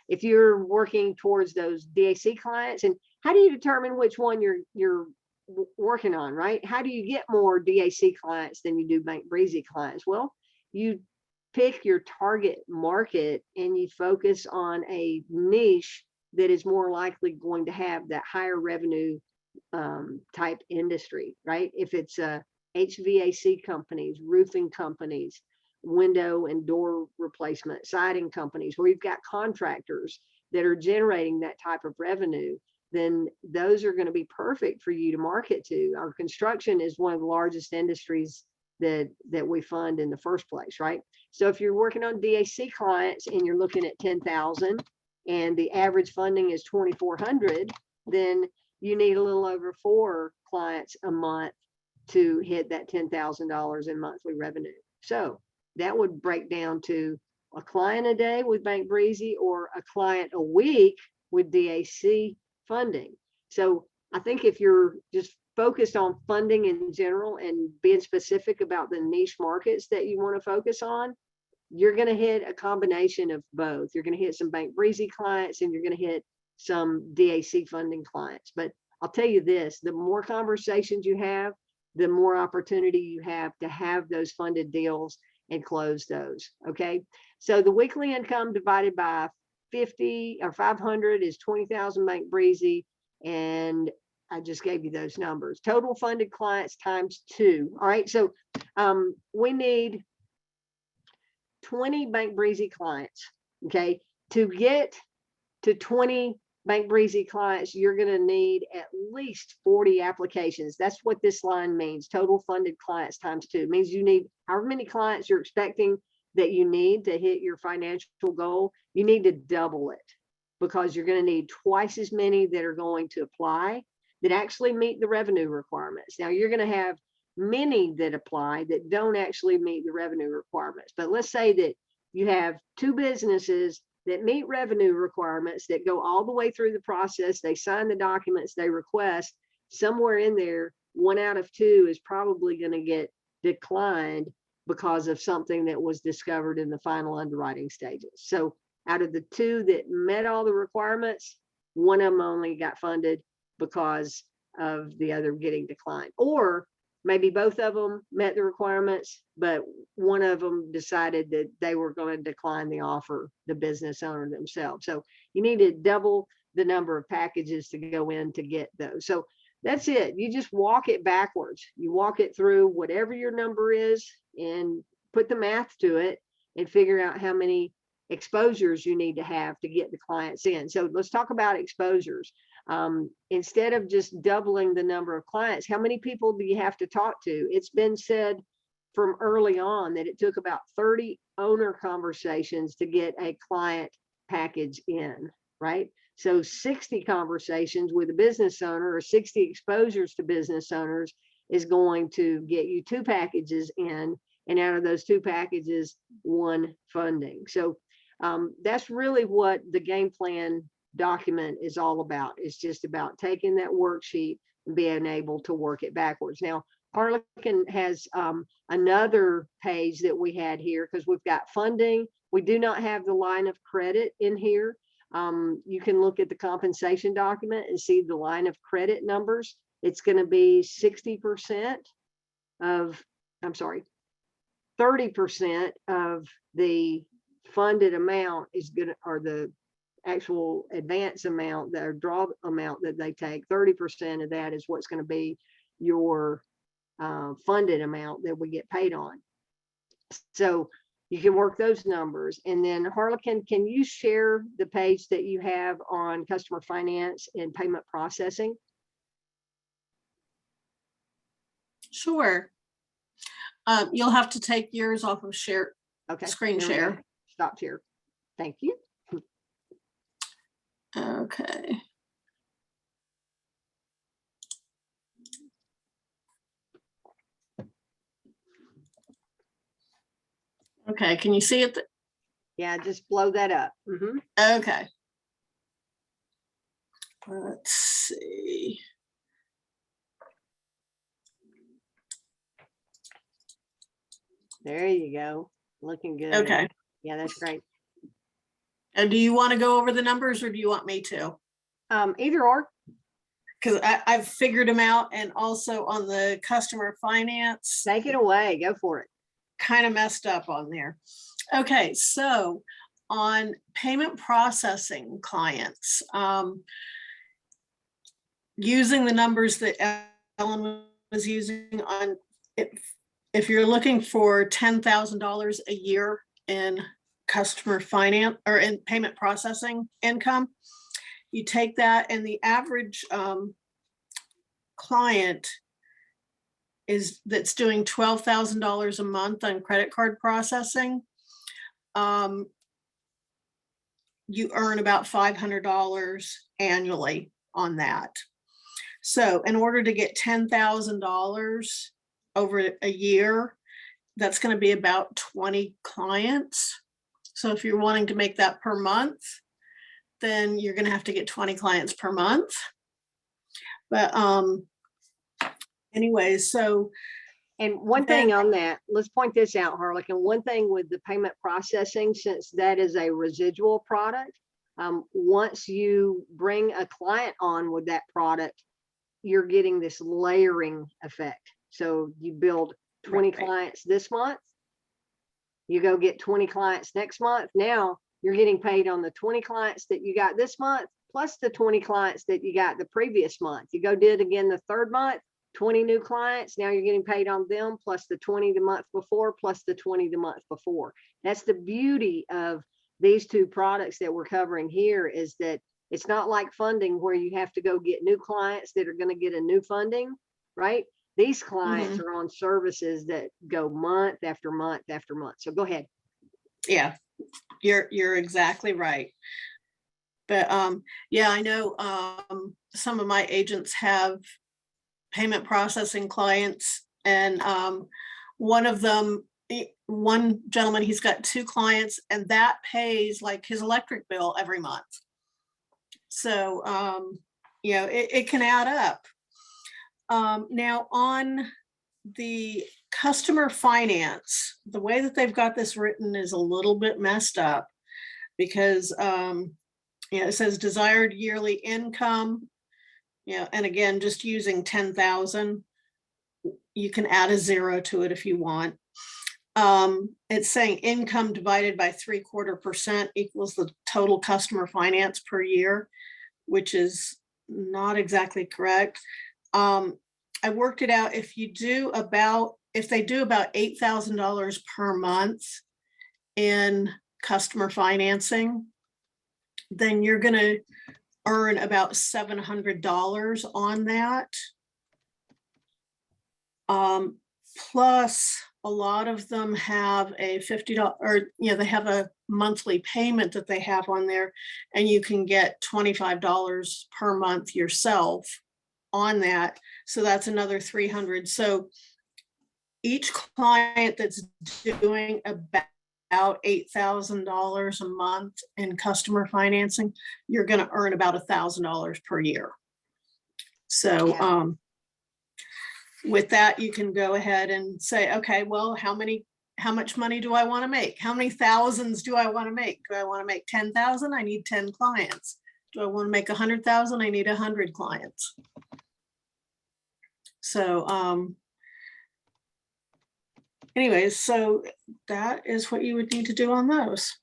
Speaker 1: If you're working towards those DAC clients, and how do you determine which one you're working on, right? How do you get more DAC clients than you do Bank Breezy clients? Well, you pick your target market and you focus on a niche that is more likely going to have that higher revenue type industry, right? If it's HVAC companies, roofing companies, window and door replacement, siding companies, where you've got contractors that are generating that type of revenue, then those are going to be perfect for you to market to. Our construction is one of the largest industries that we fund in the first place, right? So if you're working on DAC clients and you're looking at 10,000 and the average funding is 2,400, then you need a little over 4 clients a month to hit that $10,000 in monthly revenue. So that would break down to a client a day with Bank Breezy or a client a week with DAC funding. So I think if you're just focused on funding in general and being specific about the niche markets that you want to focus on, you're going to hit a combination of both. You're going to hit some Bank Breezy clients and you're going to hit some DAC funding clients. But I'll tell you this, the more conversations you have, the more opportunity you have to have those funded deals and close those. Okay. So the weekly income divided by 50 or 500 is 20,000 Bank Breezy. And I just gave you those numbers. Total funded clients times 2. All right. So we need 20 Bank Breezy clients. Okay. To get to 20 Bank Breezy clients, you're going to need at least 40 applications. That's what this line means. Total funded clients times 2. It means you need however many clients you're expecting that you need to hit your financial goal. You need to double it because you're going to need twice as many that are going to apply that actually meet the revenue requirements. Now you're going to have many that apply that don't actually meet the revenue requirements. But let's say that you have 2 businesses that meet revenue requirements that go all the way through the process. They sign the documents they request. Somewhere in there, 1 out of 2 is probably going to get declined because of something that was discovered in the final underwriting stages. So out of the 2 that met all the requirements, 1 of them only got funded because of the other getting declined. Or maybe both of them met the requirements, but one of them decided that they were going to decline the offer, the business owner themselves. So you need to double the number of packages to go in to get those. So that's it. You just walk it backwards. You walk it through whatever your number is and put the math to it and figure out how many exposures you need to have to get the clients in. So let's talk about exposures. Instead of just doubling the number of clients, how many people do you have to talk to? It's been said from early on that it took about 30 owner conversations to get a client package in, right? So 60 conversations with a business owner or 60 exposures to business owners is going to get you 2 packages in, and out of those 2 packages, 1 funding. So that's really what the game plan document is all about. It's just about taking that worksheet and being able to work it backwards. Now, Harlequin has another page that we had here because we've got funding. We do not have the line of credit in here. You can look at the compensation document and see the line of credit numbers. It's going to be 60% of, 30% of the funded amount is going to, or the actual advance amount, the draw amount that they take, 30% of that is what's going to be your funded amount that we get paid on. So you can work those numbers. And then Harlequin, can you share the page that you have on customer finance and payment processing?
Speaker 3: Sure. You'll have to take yours off of share.
Speaker 1: Okay.
Speaker 3: Screen share.
Speaker 1: Stop here. Thank you.
Speaker 3: Okay. Okay, can you see it?
Speaker 1: Yeah, just blow that up. Mm-hmm.
Speaker 3: Okay. Let's see.
Speaker 1: There you go. Looking good.
Speaker 3: Okay.
Speaker 1: Yeah, that's great.
Speaker 3: And do you want to go over the numbers or do you want me to?
Speaker 1: Either or.
Speaker 3: Because I've figured them out, and also on the customer finance.
Speaker 1: Take it away. Go for it.
Speaker 3: Kind of messed up on there. Okay, so on payment processing clients, using the numbers that Ellen was using on if you're looking for $10,000 a year in customer finance or in payment processing income, you take that, and the average client that's doing $12,000 a month on credit card processing, you earn about $500 annually on that. So in order to get $10,000 over a year, that's going to be about 20 clients. So if you're wanting to make that per month, then you're going to have to get 20 clients per month. But anyways, so.
Speaker 1: And one thing on that, let's point this out, Harlequin. One thing with the payment processing, since that is a residual product, once you bring a client on with that product, you're getting this layering effect. So you build 20 clients this month, you go get 20 clients next month. Now you're getting paid on the 20 clients that you got this month, plus the 20 clients that you got the previous month. You go do it again the third month, 20 new clients. Now you're getting paid on them, plus the 20 the month before, plus the 20 the month before. That's the beauty of these two products that we're covering here, is that it's not like funding where you have to go get new clients that are going to get a new funding, right? These clients are on services that go month after month after month. So go ahead.
Speaker 3: Yeah, you're exactly right. But yeah, I know some of my agents have payment processing clients, and one gentleman, he's got 2 clients, and that pays like his electric bill every month. So you know, it can add up. Now on the customer finance, the way that they've got this written is a little bit messed up, because you know, it says desired yearly income, you know, and again, just using 10,000, you can add a 0 to it if you want. It's saying income divided by 3/4% equals the total customer finance per year, which is not exactly correct. I worked it out. If they do about $8,000 per month in customer financing, then you're going to earn about $700 on that. Plus, a lot of them have a $50, or you know, they have a monthly payment that they have on there, and you can get $25 per month yourself on that. So that's another $300. So each client that's doing about $8,000 a month in customer financing, you're going to earn about $1,000 per year. So with that, you can go ahead and say, okay, well, how much money do I want to make? How many thousands do I want to make? Do I want to make 10,000? I need 10 clients. Do I want to make 100,000? I need 100 clients. So anyways, so that is what you would need to do on those.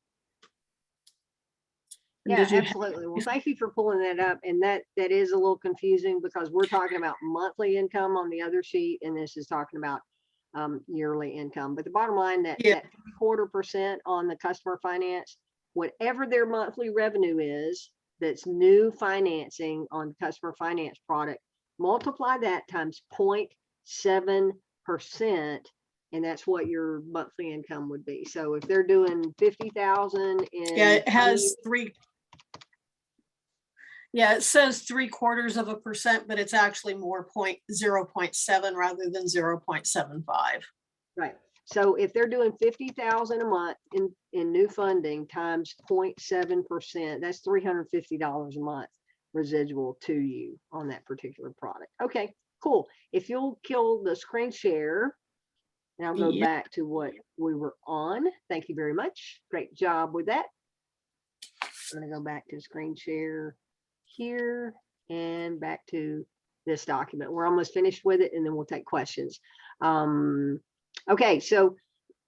Speaker 1: Yeah, absolutely. Well, thank you for pulling that up. And that is a little confusing, because we're talking about monthly income on the other sheet, and this is talking about yearly income. But the bottom line, that 3/4% on the customer finance, whatever their monthly revenue is, that's new financing on the customer finance product, multiply that times 0.7%, and that's what your monthly income would be. So if they're doing 50,000 in,
Speaker 3: it has it says 0.75%, but it's actually more 0.7 rather than 0.75.
Speaker 1: Right. So if they're doing 50,000 a month in new funding times 0.7%, that's $350 a month residual to you on that particular product. Okay, cool. If you'll kill the screen share, and I'll go back to what we were on. Thank you very much. Great job with that. I'm going to go back to screen share here and back to this document. We're almost finished with it, and then we'll take questions. Okay, so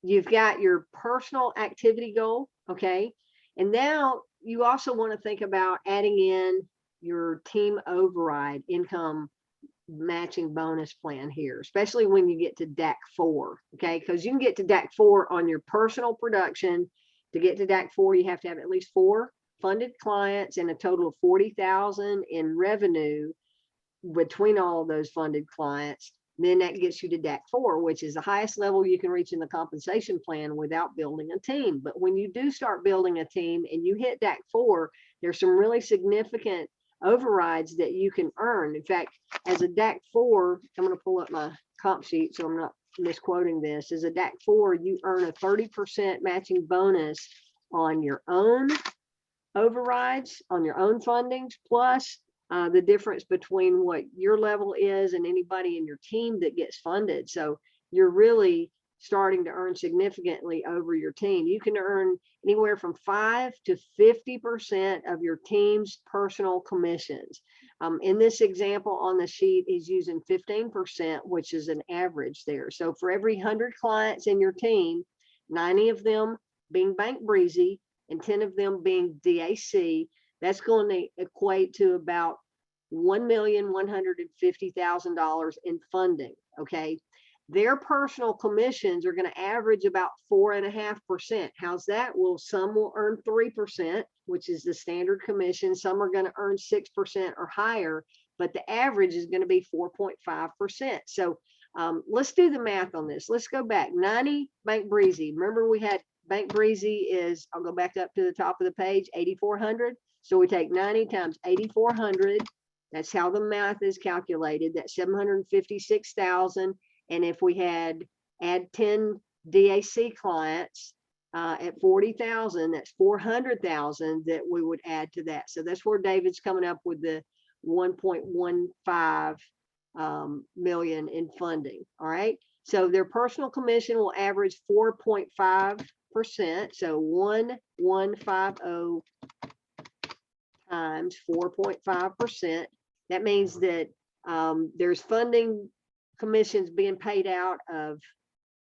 Speaker 1: you've got your personal activity goal, okay? And now you also want to think about adding in your team override income matching bonus plan here, especially when you get to DAC 4, okay? Because you can get to DAC 4 on your personal production. To get to DAC 4, you have to have at least 4 funded clients and a total of 40,000 in revenue between all of those funded clients. Then that gets you to DAC 4, which is the highest level you can reach in the compensation plan without building a team. But when you do start building a team and you hit DAC 4, there's some really significant overrides that you can earn. In fact, as a DAC 4, I'm going to pull up my comp sheet so I'm not misquoting this. As a DAC 4, you earn a 30% matching bonus on your own overrides, on your own fundings, plus the difference between what your level is and anybody in your team that gets funded. So you're really starting to earn significantly over your team. You can earn anywhere from 5 to 50% of your team's personal commissions. In this example on the sheet is using 15%, which is an average there. So for every 100 clients in your team, 90 of them being Bank Breezy and 10 of them being DAC, that's going to equate to about $1,150,000 in funding. Okay. Their personal commissions are going to average about 4.5%. How's that? Well, some will earn 3%, which is the standard commission. Some are going to earn 6% or higher, but the average is going to be 4.5%. So let's do the math on this. Let's go back. 90 Bank Breezy. Remember we had Bank Breezy is, I'll go back up to the top of the page, 8,400. So we take 90 times 8,400. That's how the math is calculated. That's 756,000. And if we add 10 DAC clients at 40,000, that's 400,000 that we would add to that. So that's where David's coming up with the 1.15 million in funding. All right. So their personal commission will average 4.5%. So 1,150 times 4.5%. That means that there's funding commissions being paid out of,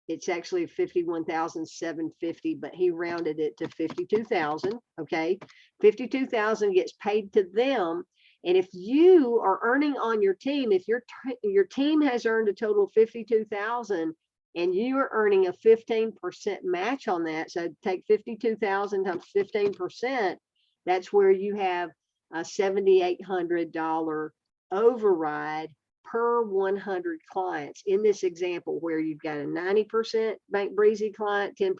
Speaker 1: it's actually 51,750, but he rounded it to 52,000. Okay. 52,000 gets paid to them. And if you are earning on your team, if your team has earned a total of 52,000 and you are earning a 15% match on that, so take 52,000 times 15%, that's where you have a $7,800 override per 100 clients in this example, where you've got a 90% Bank Breezy client, 10%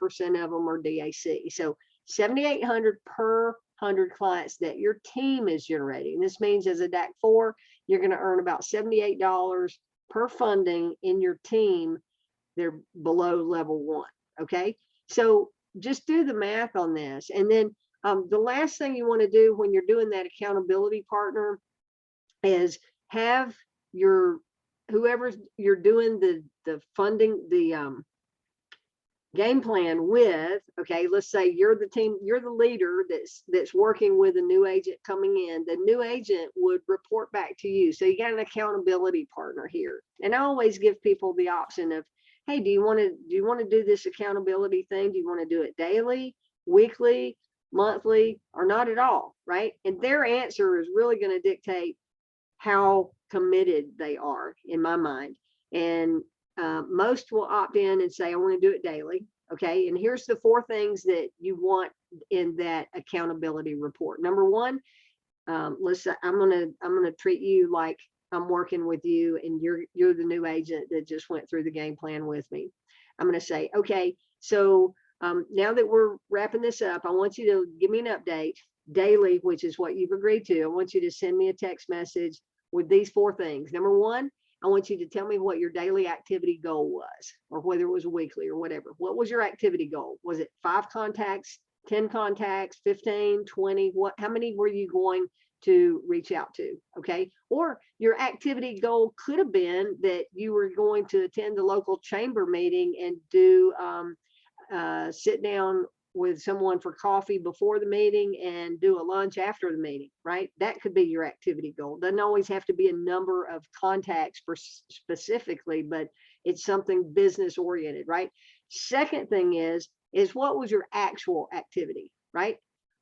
Speaker 1: of them are DAC. So 7,800 per 100 clients that your team is generating. This means as a DAC 4, you're going to earn about $78 per funding in your team. They're below level 1. Okay. So just do the math on this. And then the last thing you want to do when you're doing that accountability partner is have your, whoever you're doing the funding, the game plan with, okay, let's say you're the team, you're the leader that's working with a new agent coming in. The new agent would report back to you. So you got an accountability partner here. And I always give people the option of, hey, do you want to do this accountability thing? Do you want to do it daily, weekly, monthly, or not at all? Right? And their answer is really going to dictate how committed they are, in my mind. And most will opt in and say, I want to do it daily. Okay. And here's the 4 things that you want in that accountability report. Number 1, let's say I'm gonna treat you like I'm working with you and you're the new agent that just went through the game plan with me. I'm gonna say, okay, so now that we're wrapping this up, I want you to give me an update daily, which is what you've agreed to. I want you to send me a text message with these 4 things. Number 1, I want you to tell me what your daily activity goal was, or whether it was weekly or whatever. What was your activity goal? Was it 5 contacts, 10 contacts, 15, 20? How many were you going to reach out to? Okay. Or your activity goal could have been that you were going to attend the local chamber meeting and do sit down with someone for coffee before the meeting and do a lunch after the meeting, right? That could be your activity goal. Doesn't always have to be a number of contacts specifically, but it's something business oriented, right? Second thing is what was your actual activity, right?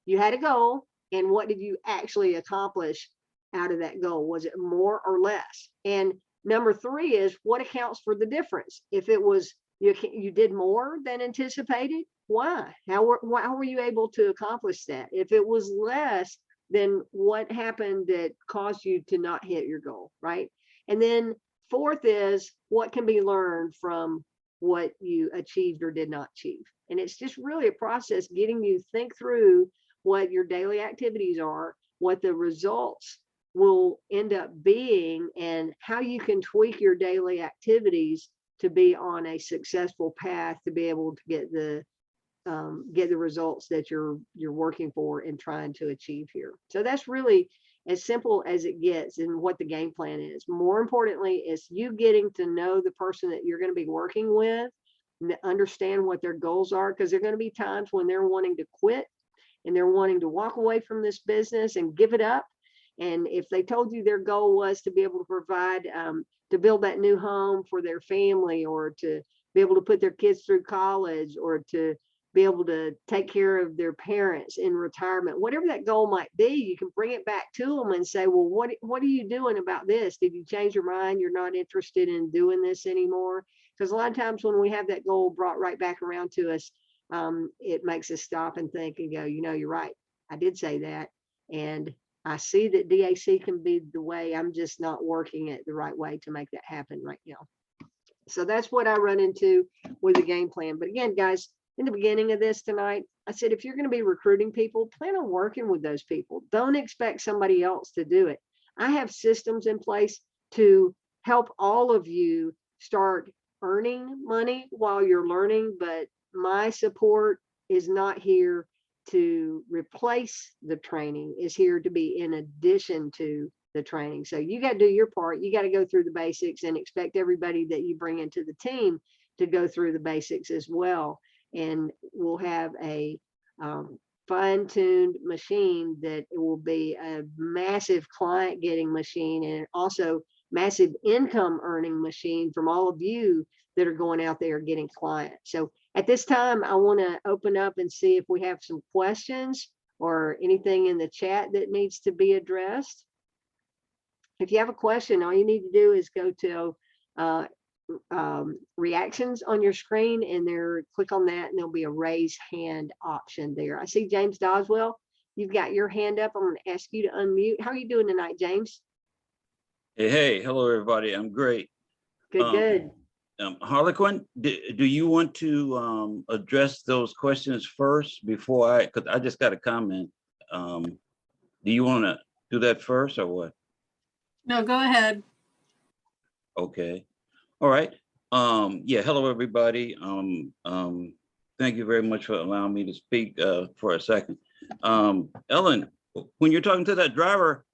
Speaker 1: You had a goal, and what did you actually accomplish out of that goal? Was it more or less? And number three is what accounts for the difference? If it was you did more than anticipated, why? How were you able to accomplish that? If it was less, then what happened that caused you to not hit your goal, right? And then fourth is what can be learned from what you achieved or did not achieve. And it's just really a process getting you think through what your daily activities are, what the results will end up being, and how you can tweak your daily activities to be on a successful path to be able to get the results that you're working for and trying to achieve here. So that's really as simple as it gets in what the game plan is. More importantly, is you getting to know the person that you're going to be working with, and understand what their goals are, because there are going to be times when they're wanting to quit and they're wanting to walk away from this business and give it up. And if they told you their goal was to be able to provide, to build that new home for their family, or to be able to put their kids through college, or to be able to take care of their parents in retirement, whatever that goal might be, you can bring it back to them and say, well, what are you doing about this? Did you change your mind? You're not interested in doing this anymore? Because a lot of times when we have that goal brought right back around to us, it makes us stop and think and go, you're right. I did say that. And I see that DAC can be the way. I'm just not working it the right way to make that happen right now. So that's what I run into with the game plan. But again, guys, in the beginning of this tonight, I said, if you're going to be recruiting people, plan on working with those people. Don't expect somebody else to do it. I have systems in place to help all of you start earning money while you're learning, but my support is not here to replace the training, is here to be in addition to the training. So you got to do your part. You got to go through the basics and expect everybody that you bring into the team to go through the basics as well. And we'll have a fine-tuned machine that it will be a massive client getting machine, and also massive income earning machine from all of you that are going out there getting clients. So at this time, I want to open up and see if we have some questions or anything in the chat that needs to be addressed. If you have a question, all you need to do is go to reactions on your screen, and there, click on that, and there'll be a raise hand option there. I see James Doswell, you've got your hand up. I'm going to ask you to unmute. How are you doing tonight, James?
Speaker 2: Hey, hello everybody. I'm great.
Speaker 1: Good.
Speaker 2: Harlequin, do you want to address those questions first before because I just got a comment. Do you want to do that first or what?
Speaker 3: No, go ahead.
Speaker 2: Okay. All right. Yeah, hello everybody. Thank you very much for allowing me to speak for a second. Ellen, when you're talking to that driver,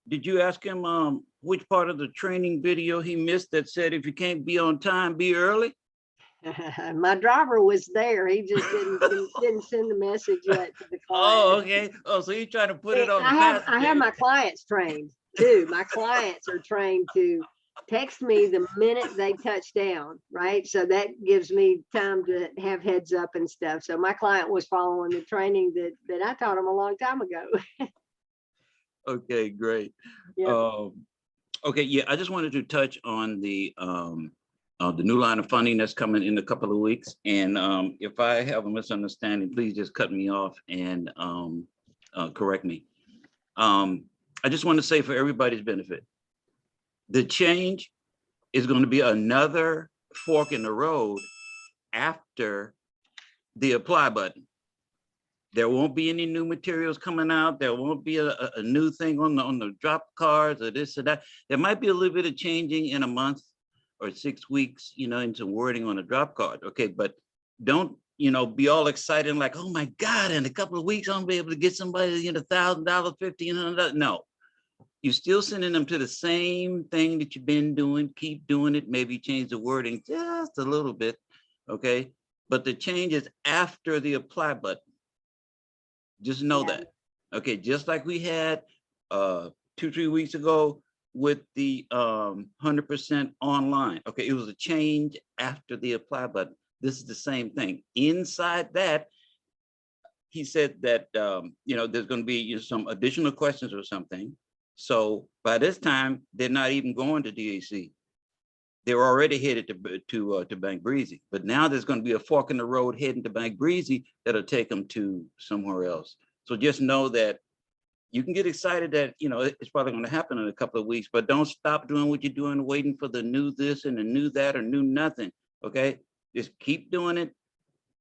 Speaker 2: did you ask him which part of the training video he missed that said if you can't be on time, be early?
Speaker 1: My driver was there. He just didn't send the message yet to the client.
Speaker 2: Oh, okay. Oh, so you're trying to put it on the
Speaker 1: I have my clients trained too. My clients are trained to text me the minute they touch down, right? So that gives me time to have heads up and stuff. So my client was following the training that I taught him a long time ago.
Speaker 2: Okay, great.
Speaker 1: Yeah.
Speaker 2: Okay, yeah, I just wanted to touch on the new line of funding that's coming in a couple of weeks. And if I have a misunderstanding, please just cut me off and correct me. I just want to say for everybody's benefit, the change is going to be another fork in the road after the apply button. There won't be any new materials coming out. There won't be a new thing on the drop cards or this or that. There might be a little bit of changing in a month or 6 weeks, into wording on a drop card. Okay, but don't, be all excited like, oh my God, in a couple of weeks, I'm gonna be able to get somebody, $1,000, $1,500. No, you're still sending them to the same thing that you've been doing. Keep doing it. Maybe change the wording just a little bit. Okay, but the change is after the apply button. Just know that. Okay, just like we had 2-3 weeks ago with the 100% online. Okay, it was a change after the apply button. This is the same thing. Inside that, he said that there's going to be some additional questions or something. So by this time, they're not even going to DAC. They're already headed to Bank Breezy, but now there's going to be a fork in the road heading to Bank Breezy that'll take them to somewhere else. So just know that you can get excited that, you know, it's probably going to happen in a couple of weeks, but don't stop doing what you're doing, waiting for the new this and the new that or new nothing. Okay, just keep doing it,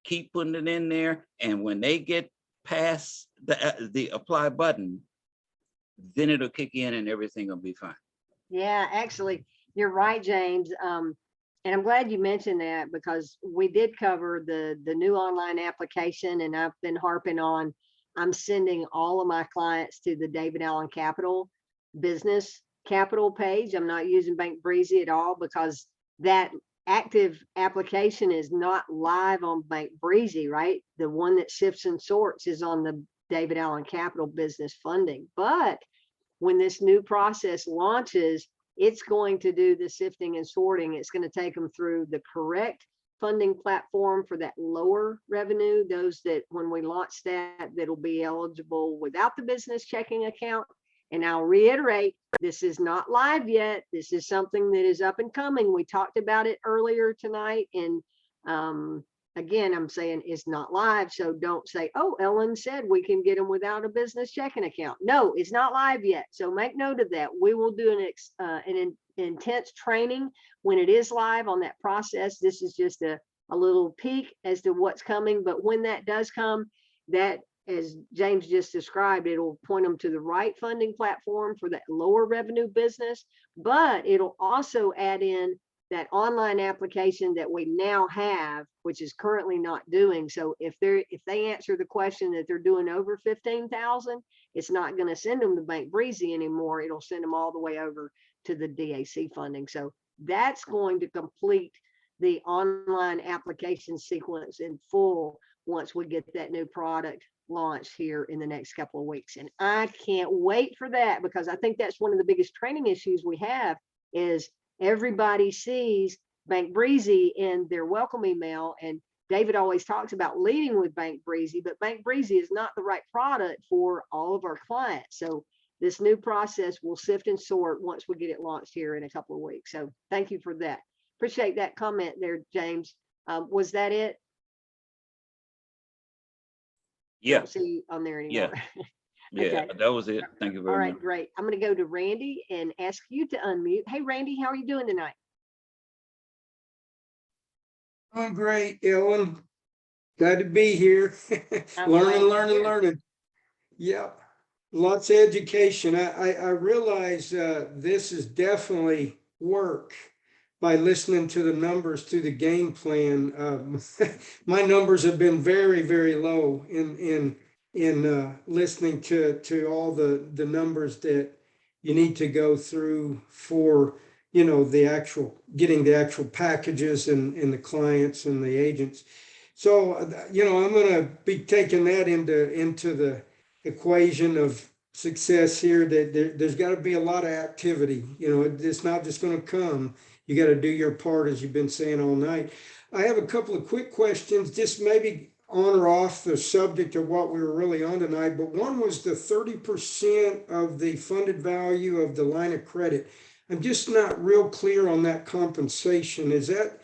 Speaker 2: keep putting it in there, and when they get past the apply button, then it'll kick in and everything will be fine.
Speaker 1: Yeah, actually, you're right, James. And I'm glad you mentioned that, because we did cover the new online application, and I've been harping on, I'm sending all of my clients to the David Allen Capital business capital page. I'm not using Bank Breezy at all, because that active application is not live on Bank Breezy, right? The one that sifts and sorts is on the David Allen Capital business funding. But when this new process launches, it's going to do the sifting and sorting. It's going to take them through the correct funding platform for that lower revenue, those that when we launch that, that'll be eligible without the business checking account. And I'll reiterate, this is not live yet. This is something that is up and coming. We talked about it earlier tonight. And again, I'm saying it's not live. So don't say, oh, Ellen said we can get them without a business checking account. No, it's not live yet. So make note of that. We will do an intense training when it is live on that process. This is just a little peek as to what's coming. But when that does come, that, as James just described, it'll point them to the right funding platform for that lower revenue business, but it'll also add in that online application that we now have, which is currently not doing. So if they answer the question that they're doing over 15,000, it's not going to send them to Bank Breezy anymore. It'll send them all the way over to the DAC funding. So that's going to complete the online application sequence in full once we get that new product launched here in the next couple of weeks. And I can't wait for that, because I think that's one of the biggest training issues we have is everybody sees Bank Breezy in their welcome email. And David always talks about leading with Bank Breezy, but Bank Breezy is not the right product for all of our clients. So this new process will sift and sort once we get it launched here in a couple of weeks. So thank you for that. Appreciate that comment there, James. Was that it?
Speaker 2: Yeah.
Speaker 1: Don't see on there anymore.
Speaker 2: Yeah,
Speaker 1: Okay.
Speaker 2: that was it. Thank you very
Speaker 1: All right,
Speaker 2: much.
Speaker 1: great. I'm going to go to Randy and ask you to unmute. Hey, Randy, how are you doing tonight?
Speaker 4: I'm great, Ellen. Glad to be here.
Speaker 1: I'm glad you're here.
Speaker 4: Learning. Yep. Lots of education. I realize this is definitely work by listening to the numbers through the game plan. My numbers have been very, very low in listening to all the numbers that you need to go through for, you know, getting the actual packages and the clients and the agents. So, you know, I'm going to be taking that into the equation of success here, that there's got to be a lot of activity. You know, it's not just going to come. You got to do your part, as you've been saying all night. I have a couple of quick questions, just maybe on or off the subject of what we were really on tonight. But one was the 30% of the funded value of the line of credit. I'm just not real clear on that compensation. Is that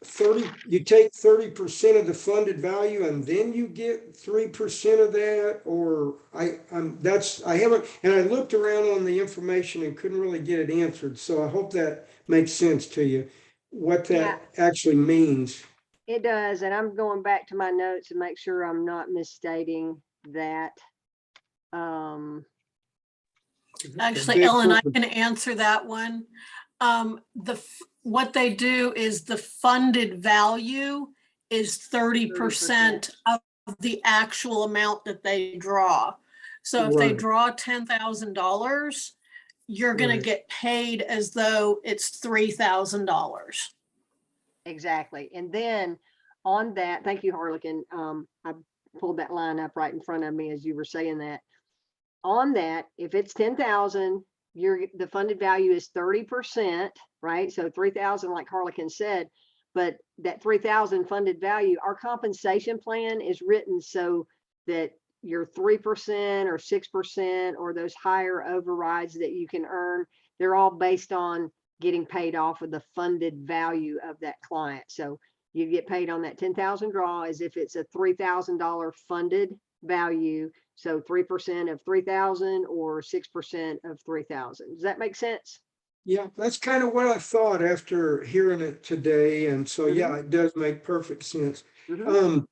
Speaker 4: 30, you take 30% of the funded value and then you get 3% of that? Or I haven't, and I looked around on the information and couldn't really get it answered. So I hope that makes sense to you, what that actually means.
Speaker 1: It does. And I'm going back to my notes to make sure I'm not misstating that.
Speaker 3: Actually, Ellen, I can answer that one. What they do is the funded value is 30% of the actual amount that they draw. So if they draw $10,000, you're going to get paid as though it's $3,000.
Speaker 1: Exactly. And then on that, thank you, Harlequin. I pulled that line up right in front of me as you were saying that. On that, if it's 10,000, the funded value is 30%, right? So 3,000, like Harlequin said, but that 3,000 funded value, our compensation plan is written so that your 3% or 6% or those higher overrides that you can earn, they're all based on getting paid off of the funded value of that client. So you get paid on that 10,000 draw as if it's a $3,000 funded value. So 3% of 3,000 or 6% of 3,000. Does that make sense?
Speaker 4: Yeah, that's kind of what I thought after hearing it today. And so,
Speaker 1: Mhm.
Speaker 4: yeah, it does make perfect sense.
Speaker 1: Mhm.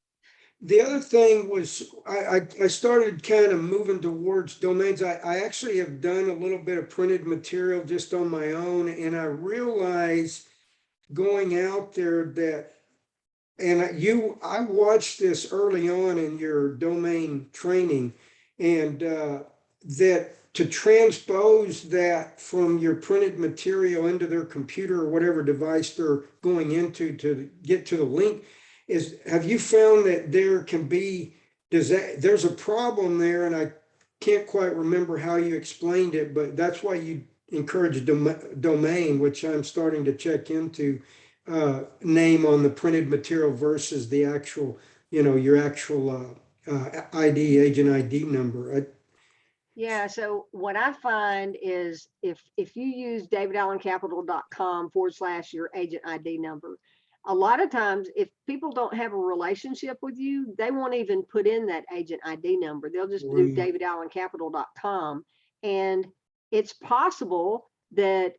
Speaker 4: The other thing was I started kind of moving towards domains. I actually have done a little bit of printed material just on my own, and I realized going out there that, and I watched this early on in your domain training, and that to transpose that from your printed material into their computer or whatever device they're going into to get to the link have you found that there can be, there's a problem there, and I can't quite remember how you explained it, but that's why you encourage domain, which I'm starting to check into, name on the printed material versus the actual, your actual ID, agent ID number.
Speaker 1: Yeah, so what I find is if you use davidallencapital.com / your agent ID number, a lot of times if people don't have a relationship with you, they won't even put in that agent ID number. They'll just do davidallencapital.com. And it's possible that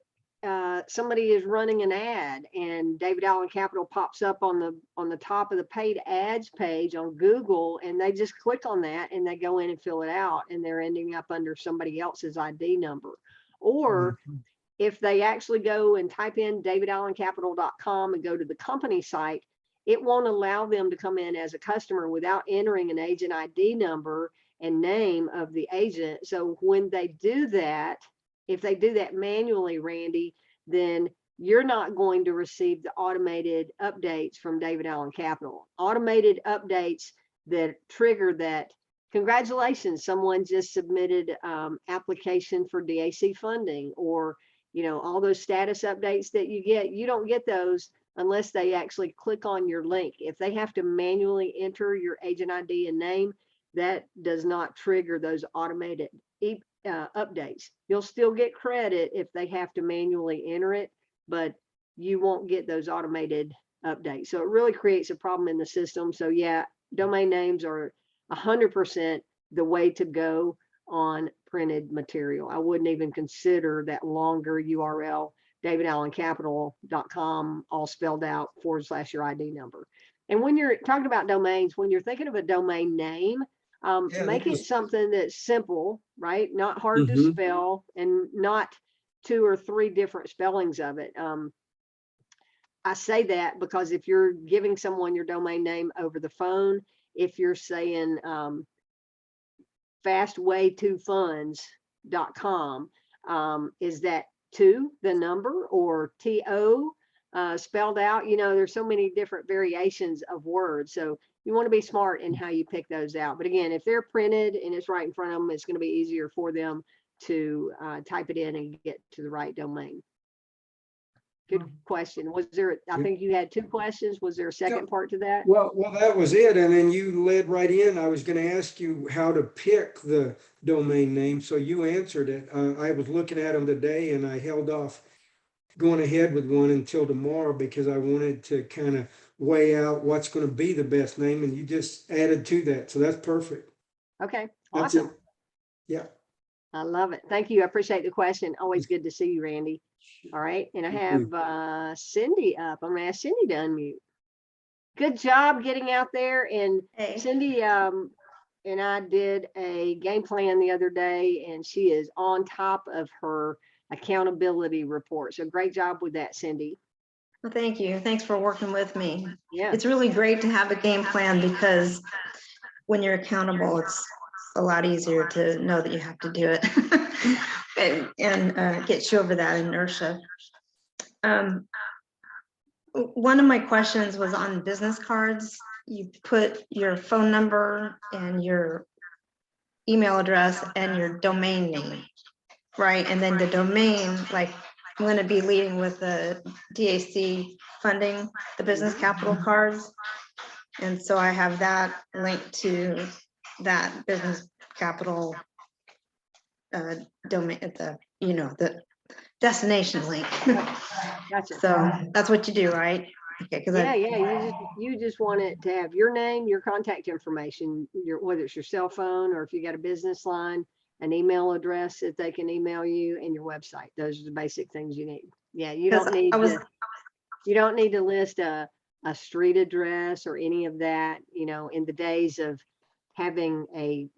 Speaker 1: somebody is running an ad and David Allen Capital pops up on the top of the paid ads page on Google, and they just click on that and they go in and fill it out, and they're ending up under somebody else's ID number. Or if they actually go and type in davidallencapital.com and go to the company site, it won't allow them to come in as a customer without entering an agent ID number and name of the agent. So when they do that, if they do that manually, Randy, then you're not going to receive the automated updates from David Allen Capital. Automated updates that trigger that, congratulations, someone just submitted application for DAC funding, or all those status updates that you don't get those unless they actually click on your link. If they have to manually enter your agent ID and name, that does not trigger those automated updates. You'll still get credit if they have to manually enter it, but you won't get those automated updates. So it really creates a problem in the system. So yeah, domain names are 100% the way to go on printed material. I wouldn't even consider that longer URL, davidallencapital.com, all spelled out / your ID number. And when you're talking about domains, when you're thinking of a domain name, make it something that's simple, right? Not hard to spell, and not 2 or 3 different spellings of it. I say that because if you're giving someone your domain name over the phone, if you're saying fastway2funds.com, is that 2 the number, or TO spelled out? There's so many different variations of words. So you want to be smart in how you pick those out. But again, if they're printed and it's right in front of them, it's going to be easier for them to type it in and get to the right domain. Good question. Was there, I think you had 2 questions. Was there a second part to that?
Speaker 4: Well, that was it. And then you led right in. I was going to ask you how to pick the domain name. So you answered it. I was looking at them today, and I held off going ahead with one until tomorrow because I wanted to kind of weigh out what's going to be the best name. And you just added to that. So that's perfect.
Speaker 1: Okay. Awesome.
Speaker 4: Yeah.
Speaker 1: I love it. Thank you. I appreciate the question. Always good to see you, Randy. All right. And I have Cindy up. I'm going to ask Cindy to unmute. Good job getting out there. And
Speaker 5: Hey.
Speaker 1: Cindy and I did a game plan the other day, and she is on top of her accountability report. So great job with that, Cindy.
Speaker 5: Well, thank you. Thanks for working with me.
Speaker 1: Yeah.
Speaker 5: It's really great to have a game plan, because when you're accountable, it's a lot easier to know that you have to do it and get you over that inertia. One of my questions was on business cards. You put your phone number and your email address and your domain name, right? And then the domain, like I'm going to be leading with the DAC funding, the business capital cards. And so I have that linked to that business capital domain at the, the destination link.
Speaker 1: Gotcha.
Speaker 5: So that's what you do, right? Okay, because
Speaker 1: Yeah, you just want it to have your name, your contact information, whether it's your cell phone or if you got a business line, an email address that they can email you, and your website. Those are the basic things you need. Yeah, you don't need to list a street address or any of that. In the days of having a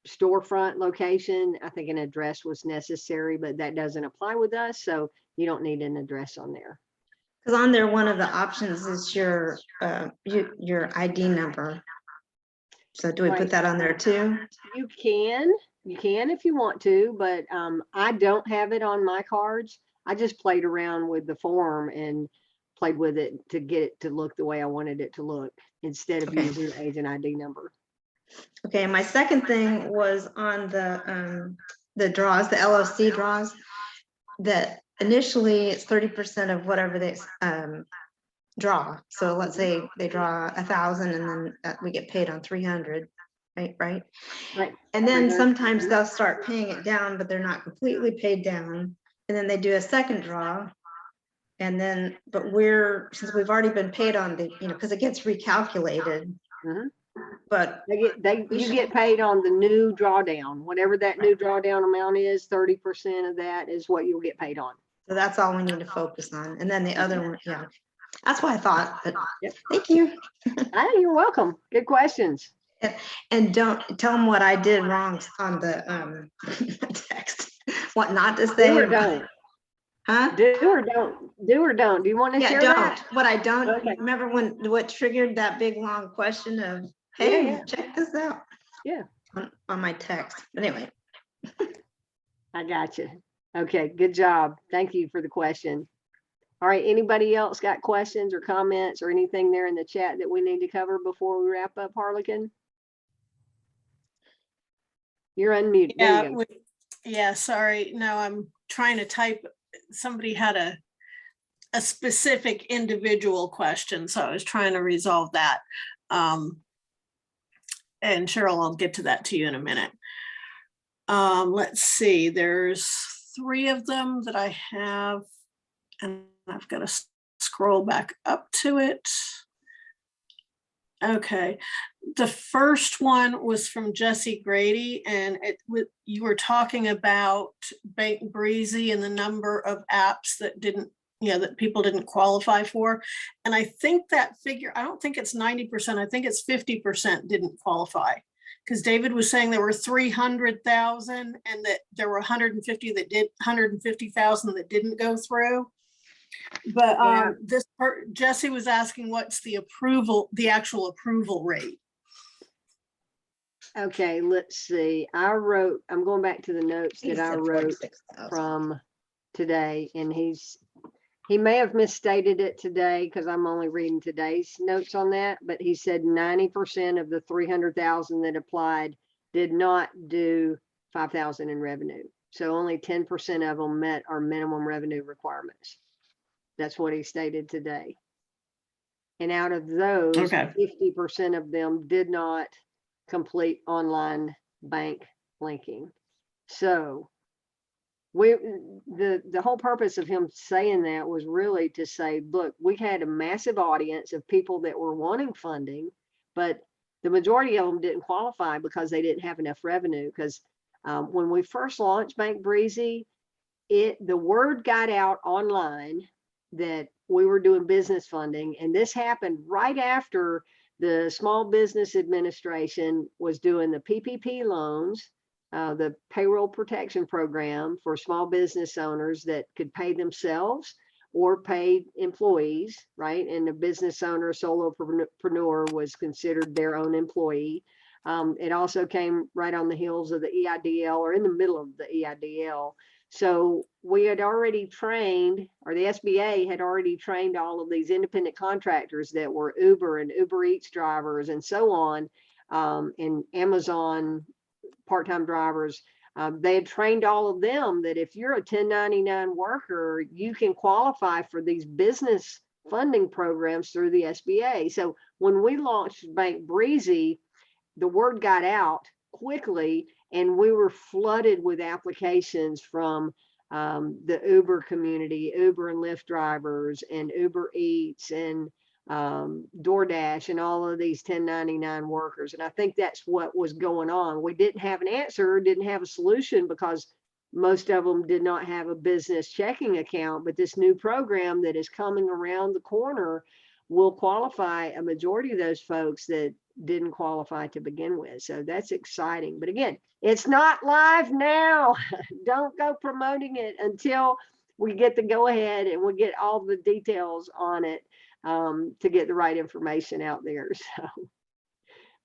Speaker 1: storefront location, I think an address was necessary, but that doesn't apply with us. So you don't need an address on there.
Speaker 5: Because on there, one of the options is your ID number. So do we put that on there too?
Speaker 1: You can if you want to, but I don't have it on my cards. I just played around with the form and played with it to get it to look the way I wanted it to look instead of using the agent ID number.
Speaker 5: Okay, my second thing was on the draws, the LOC draws, that initially it's 30% of whatever they draw. So let's say they draw 1,000 and then we get paid on 300, right? And then sometimes they'll start paying it down, but they're not completely paid down. And then they do a second draw. And then, but since we've already been paid on the, because it gets recalculated.
Speaker 1: Mm-hmm.
Speaker 5: But
Speaker 1: you get paid on the new drawdown, whatever that new drawdown amount is. 30% of that is what you'll get paid on.
Speaker 5: So that's all we need to focus on. And then the other one, that's what I thought. But
Speaker 1: yep.
Speaker 5: Thank you.
Speaker 1: You're welcome. Good questions.
Speaker 5: And don't tell them what I did wrong on the text. What not to say.
Speaker 1: Do or don't.
Speaker 5: Huh?
Speaker 1: Do or don't. Do you want to share that?
Speaker 5: What I don't.
Speaker 1: Okay.
Speaker 5: Remember what triggered that big long question of, hey, check this out.
Speaker 1: Yeah.
Speaker 5: On my text. But anyway.
Speaker 1: I got you. Okay, good job. Thank you for the question. All right, anybody else got questions or comments or anything there in the chat that we need to cover before we wrap up, Harlequin? You're unmuted.
Speaker 3: Yeah,
Speaker 1: there you go.
Speaker 3: Yeah, sorry. No, I'm trying to type. Somebody had a specific individual question, so I was trying to resolve that. And Cheryl, I'll get to that to you in a minute. Let's see, there's 3 of them that I have, and I've got to scroll back up to it. Okay, the first one was from Jesse Grady, and you were talking about Bank Breezy and the number of apps that didn't, that people didn't qualify for. And I think that figure, I don't think it's 90%, I think it's 50% didn't qualify. Because David was saying there were 300,000 and that there were 150 that did, 150,000 that didn't go through. But Jesse was asking what's the actual approval rate.
Speaker 1: Okay, let's see. I'm going back to the notes that I wrote from today, and he may have misstated it today because I'm only reading today's notes on that, but he said 90% of the 300,000 that applied did not do 5,000 in revenue. So only 10% of them met our minimum revenue requirements. That's what he stated today. And out of those, 50% of them did not complete online bank linking. So the whole purpose of him saying that was really to say, look, we had a massive audience of people that were wanting funding, but the majority of them didn't qualify because they didn't have enough revenue. Because when we first launched Bank Breezy, the word got out online that we were doing business funding, and this happened right after the Small Business Administration was doing the PPP loans, the payroll protection program for small business owners that could pay themselves or pay employees, right? And the business owner, solopreneur, was considered their own employee. It also came right on the heels of the EIDL, or in the middle of the EIDL. So we had already trained, or the SBA had already trained all of these independent contractors that were Uber and Uber Eats drivers and so on, and Amazon part-time drivers. They had trained all of them that if you're a 1099 worker, you can qualify for these business funding programs through the SBA. So when we launched Bank Breezy, the word got out quickly, and we were flooded with applications from the Uber community, Uber and Lyft drivers, and Uber Eats, and DoorDash, and all of these 1099 workers. And I think that's what was going on. We didn't have an answer, didn't have a solution, because most of them did not have a business checking account. But this new program that is coming around the corner will qualify a majority of those folks that didn't qualify to begin with. So that's exciting. But again, it's not live now. Don't go promoting it until we get the go ahead and we get all the details on it, to get the right information out there. So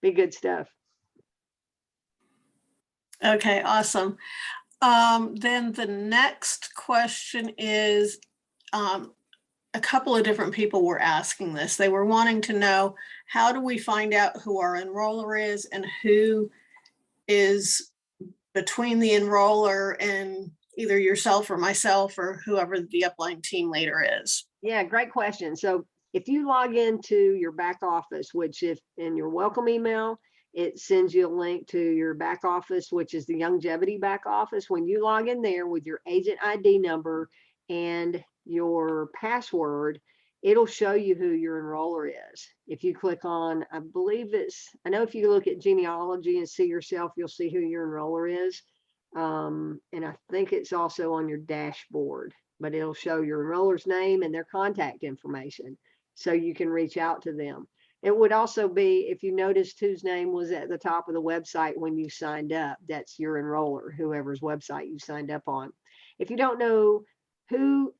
Speaker 1: be good stuff.
Speaker 3: Okay, awesome. Then the next question is, a couple of different people were asking this. They were wanting to know, how do we find out who our enroller is and who is between the enroller and either yourself or myself or whoever the upline team leader is?
Speaker 1: Yeah, great question. So if you log into your back office, which if in your welcome email, it sends you a link to your back office, which is the longevity back office. When you log in there with your agent ID number and your password, it'll show you who your enroller is. If you click on, I know if you look at genealogy and see yourself, you'll see who your enroller is. And I think it's also on your dashboard, but it'll show your enroller's name and their contact information, so you can reach out to them. It would also be, if you noticed whose name was at the top of the website when you signed up, that's your enroller, whoever's website you signed up on. If you don't know who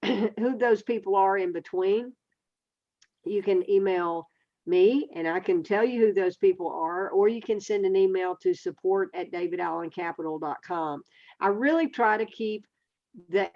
Speaker 1: those people are in between, you can email me and I can tell you who those people are, or you can send an email to support@davidallencapital.com. I really try to keep the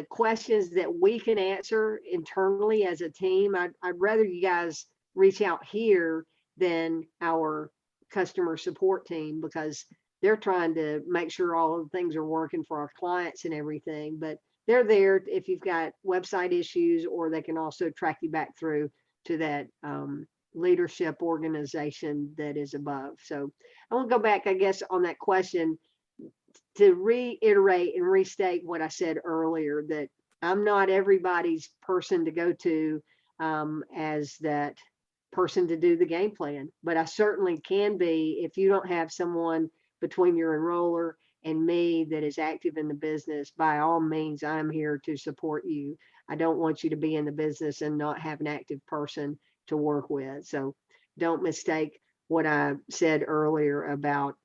Speaker 1: questions that we can answer internally as a team. I'd rather you guys reach out here than our customer support team, because they're trying to make sure all of the things are working for our clients and everything. But they're there if you've got website issues, or they can also track you back through to that leadership organization that is above. So I want to go back, I guess, on that question to reiterate and restate what I said earlier, that I'm not everybody's person to go to as that person to do the game plan, but I certainly can be if you don't have someone between your enroller and me that is active in the business. By all means, I'm here to support you. I don't want you to be in the business and not have an active person to work with. So don't mistake what I said earlier about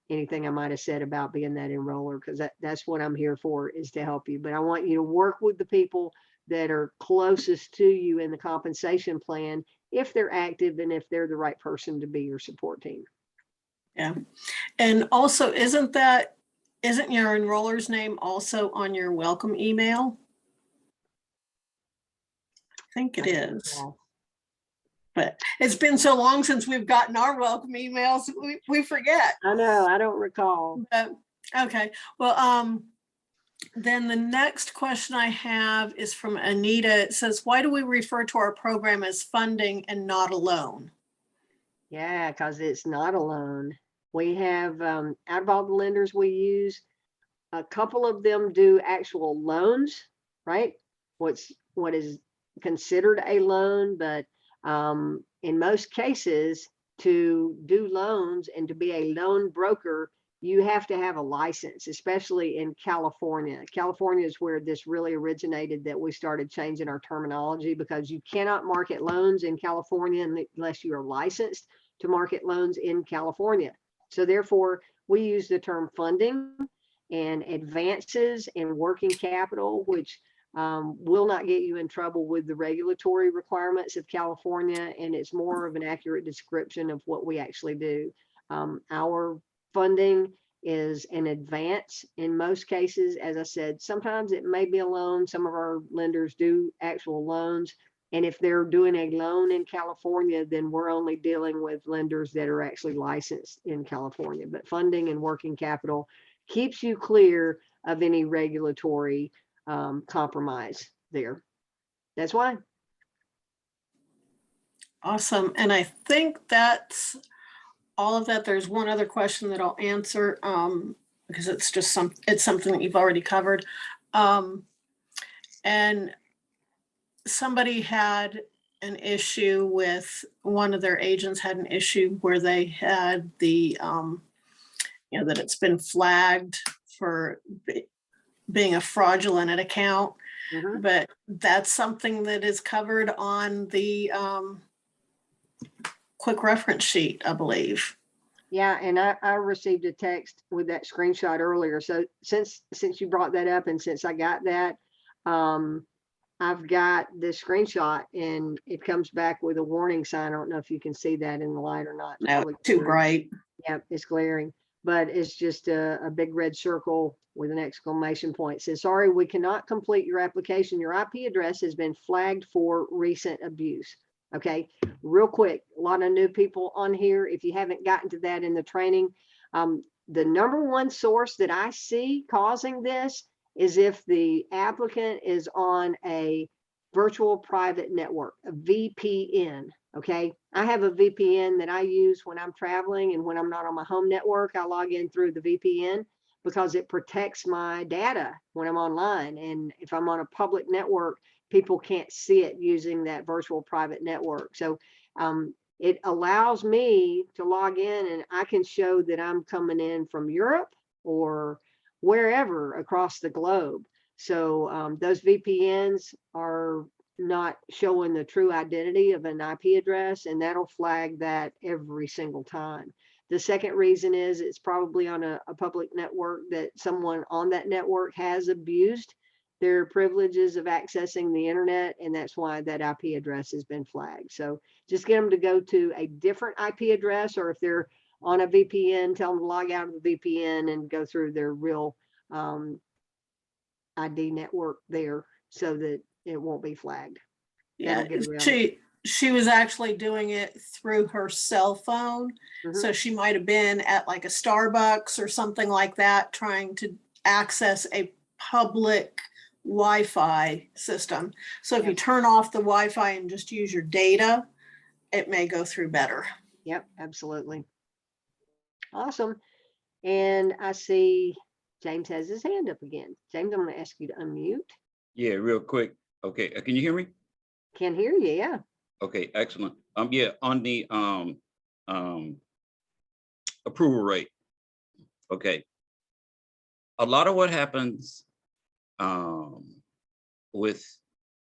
Speaker 1: anything I might have said about being that enroller, because that's what I'm here for, is to help you. But I want you to work with the people that are closest to you in the compensation plan, if they're active and if they're the right person to be your support team.
Speaker 3: Yeah. And also, isn't your enroller's name also on your welcome email? I think it is. But it's been so long since we've gotten our welcome emails, we forget.
Speaker 1: I know, I don't recall.
Speaker 3: But, okay, well, then the next question I have is from Anita. It says, why do we refer to our program as funding and not a loan?
Speaker 1: Yeah, because it's not a loan. We have, out of all the lenders we use, a couple of them do actual loans, right? What is considered a loan, but in most cases, to do loans and to be a loan broker, you have to have a license, especially in California. California is where this really originated, that we started changing our terminology, because you cannot market loans in California unless you are licensed to market loans in California. So therefore, we use the term funding and advances and working capital, which will not get you in trouble with the regulatory requirements of California. And it's more of an accurate description of what we actually do. Our funding is an advance in most cases. As I said, sometimes it may be a loan. Some of our lenders do actual loans. And if they're doing a loan in California, then we're only dealing with lenders that are actually licensed in California. But funding and working capital keeps you clear of any regulatory compromise there. That's why.
Speaker 3: Awesome. And I think that's all of that. There's one other question that I'll answer, because it's just it's something that you've already covered. And somebody had an issue with, one of their agents had an issue where they had the, you know, that it's been flagged for being a fraudulent account.
Speaker 1: Mhm.
Speaker 3: But that's something that is covered on the quick reference sheet, I believe.
Speaker 1: Yeah, and I received a text with that screenshot earlier. So since you brought that up and since I got that, I've got the screenshot and it comes back with a warning sign. I don't know if you can see that in the light or not. It's
Speaker 3: No,
Speaker 1: probably
Speaker 3: too
Speaker 1: glaring.
Speaker 3: bright.
Speaker 1: Yep, it's glaring, but it's just a big red circle with an exclamation point. It says, sorry, we cannot complete your application. Your IP address has been flagged for recent abuse. Okay, real quick, a lot of new people on here. If you haven't gotten to that in the training, the number one source that I see causing this is if the applicant is on a virtual private network, a VPN. Okay, I have a VPN that I use when I'm traveling, and when I'm not on my home network, I log in through the VPN because it protects my data when I'm online. And if I'm on a public network, people can't see it using that virtual private network. So it allows me to log in and I can show that I'm coming in from Europe or wherever across the globe. So those VPNs are not showing the true identity of an IP address, and that'll flag that every single time. The second reason is it's probably on a public network that someone on that network has abused their privileges of accessing the internet, and that's why that IP address has been flagged. So just get them to go to a different IP address, or if they're on a VPN, tell them to log out of the VPN and go through their real ID network there so that it won't be flagged.
Speaker 3: Yeah,
Speaker 1: That'll get around it.
Speaker 3: she was actually doing it through her cell phone.
Speaker 1: Mhm.
Speaker 3: So she might have been at like a Starbucks or something like that, trying to access a public Wi-Fi system. So if you
Speaker 1: Yep.
Speaker 3: turn off the Wi-Fi and just use your data, it may go through better.
Speaker 1: Yep, absolutely. Awesome. And I see James has his hand up again. James, I'm going to ask you to unmute.
Speaker 2: Yeah, real quick. Okay, can you hear me?
Speaker 1: Can hear you, yeah.
Speaker 2: Okay, excellent. Yeah, on the approval rate. Okay. A lot of what happens with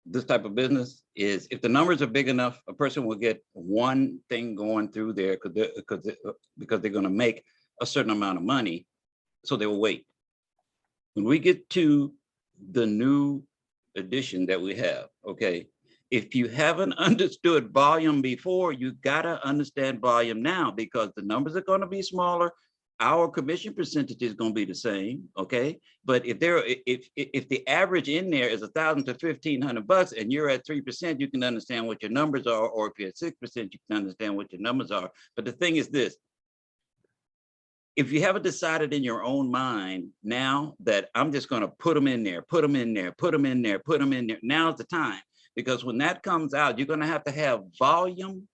Speaker 2: this type of business is if the numbers are big enough, a person will get one thing going through there because they're going to make a certain amount of money, so they will wait. When we get to the new edition that we have, okay, if you haven't understood volume before, you gotta understand volume now, because the numbers are going to be smaller. Our commission percentage is going to be the same, okay? But if the average in there is $1,000 to $1,500 and you're at 3%, you can understand what your numbers are, or if you're at 6%, you can understand what your numbers are. But the thing is this: if you haven't decided in your own mind now that I'm just going to put them in there, put them in there, put them in there, put them in there, now's the time. Because when that comes out, you're going to have volume,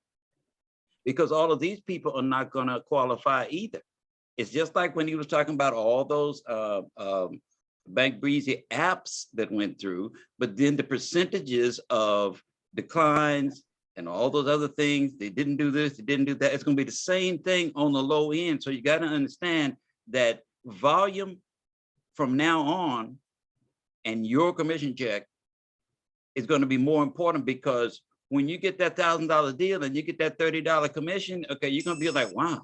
Speaker 2: because all of these people are not going to qualify either. It's just like when he was talking about all those Bank Breezy apps that went through, but then the percentages of declines and all those other things, they didn't do this, they didn't do that. It's going to be the same thing on the low end. So you got to understand that volume from now on and your commission check is going to be more important, because when you get that $1,000 deal and you get that $30 commission, okay, you're going to be like, wow,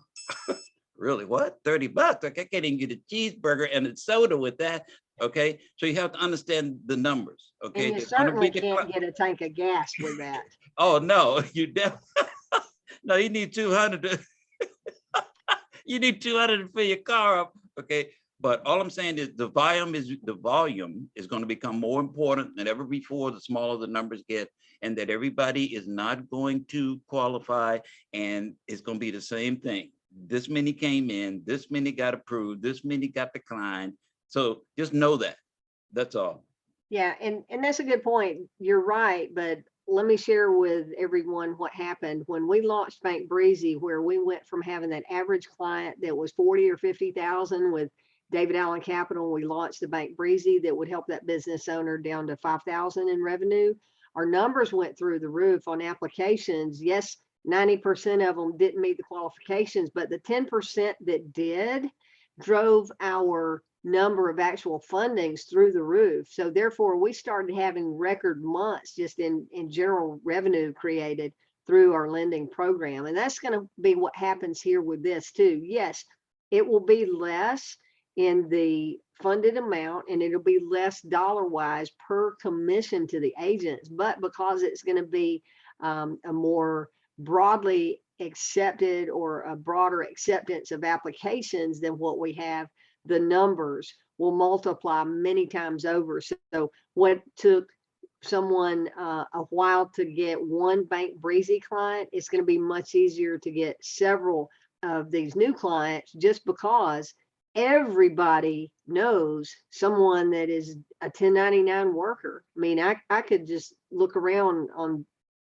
Speaker 2: really, what? $30? Okay, I can't even get a cheeseburger and a soda with that. Okay, so you have to understand the numbers. Okay,
Speaker 1: And you certainly can't get a tank of gas with that.
Speaker 2: Oh no, you definitely no, you need 200 to you need 200 to fill your car up. Okay, but all I'm saying is the volume is going to become more important than ever before, the smaller the numbers get, and that everybody is not going to qualify, and it's going to be the same thing. This many came in, this many got approved, this many got declined. So just know that. That's all.
Speaker 1: Yeah, and that's a good point. You're right, but let me share with everyone what happened when we launched Bank Breezy, where we went from having that average client that was 40 or 50,000 with David Allen Capital. We launched the Bank Breezy that would help that business owner down to 5,000 in revenue. Our numbers went through the roof on applications. Yes, 90% of them didn't meet the qualifications, but the 10% that did drove our number of actual fundings through the roof. So therefore, we started having record months just in general revenue created through our lending program. And that's going to be what happens here with this too. Yes, it will be less in the funded amount, and it'll be less dollar-wise per commission to the agents, but because it's going to be a more broadly accepted or a broader acceptance of applications than what we have, the numbers will multiply many times over. So what took someone a while to get one Bank Breezy client, it's going to be much easier to get several of these new clients, just because everybody knows someone that is a 1099 worker. I mean, I could just look around on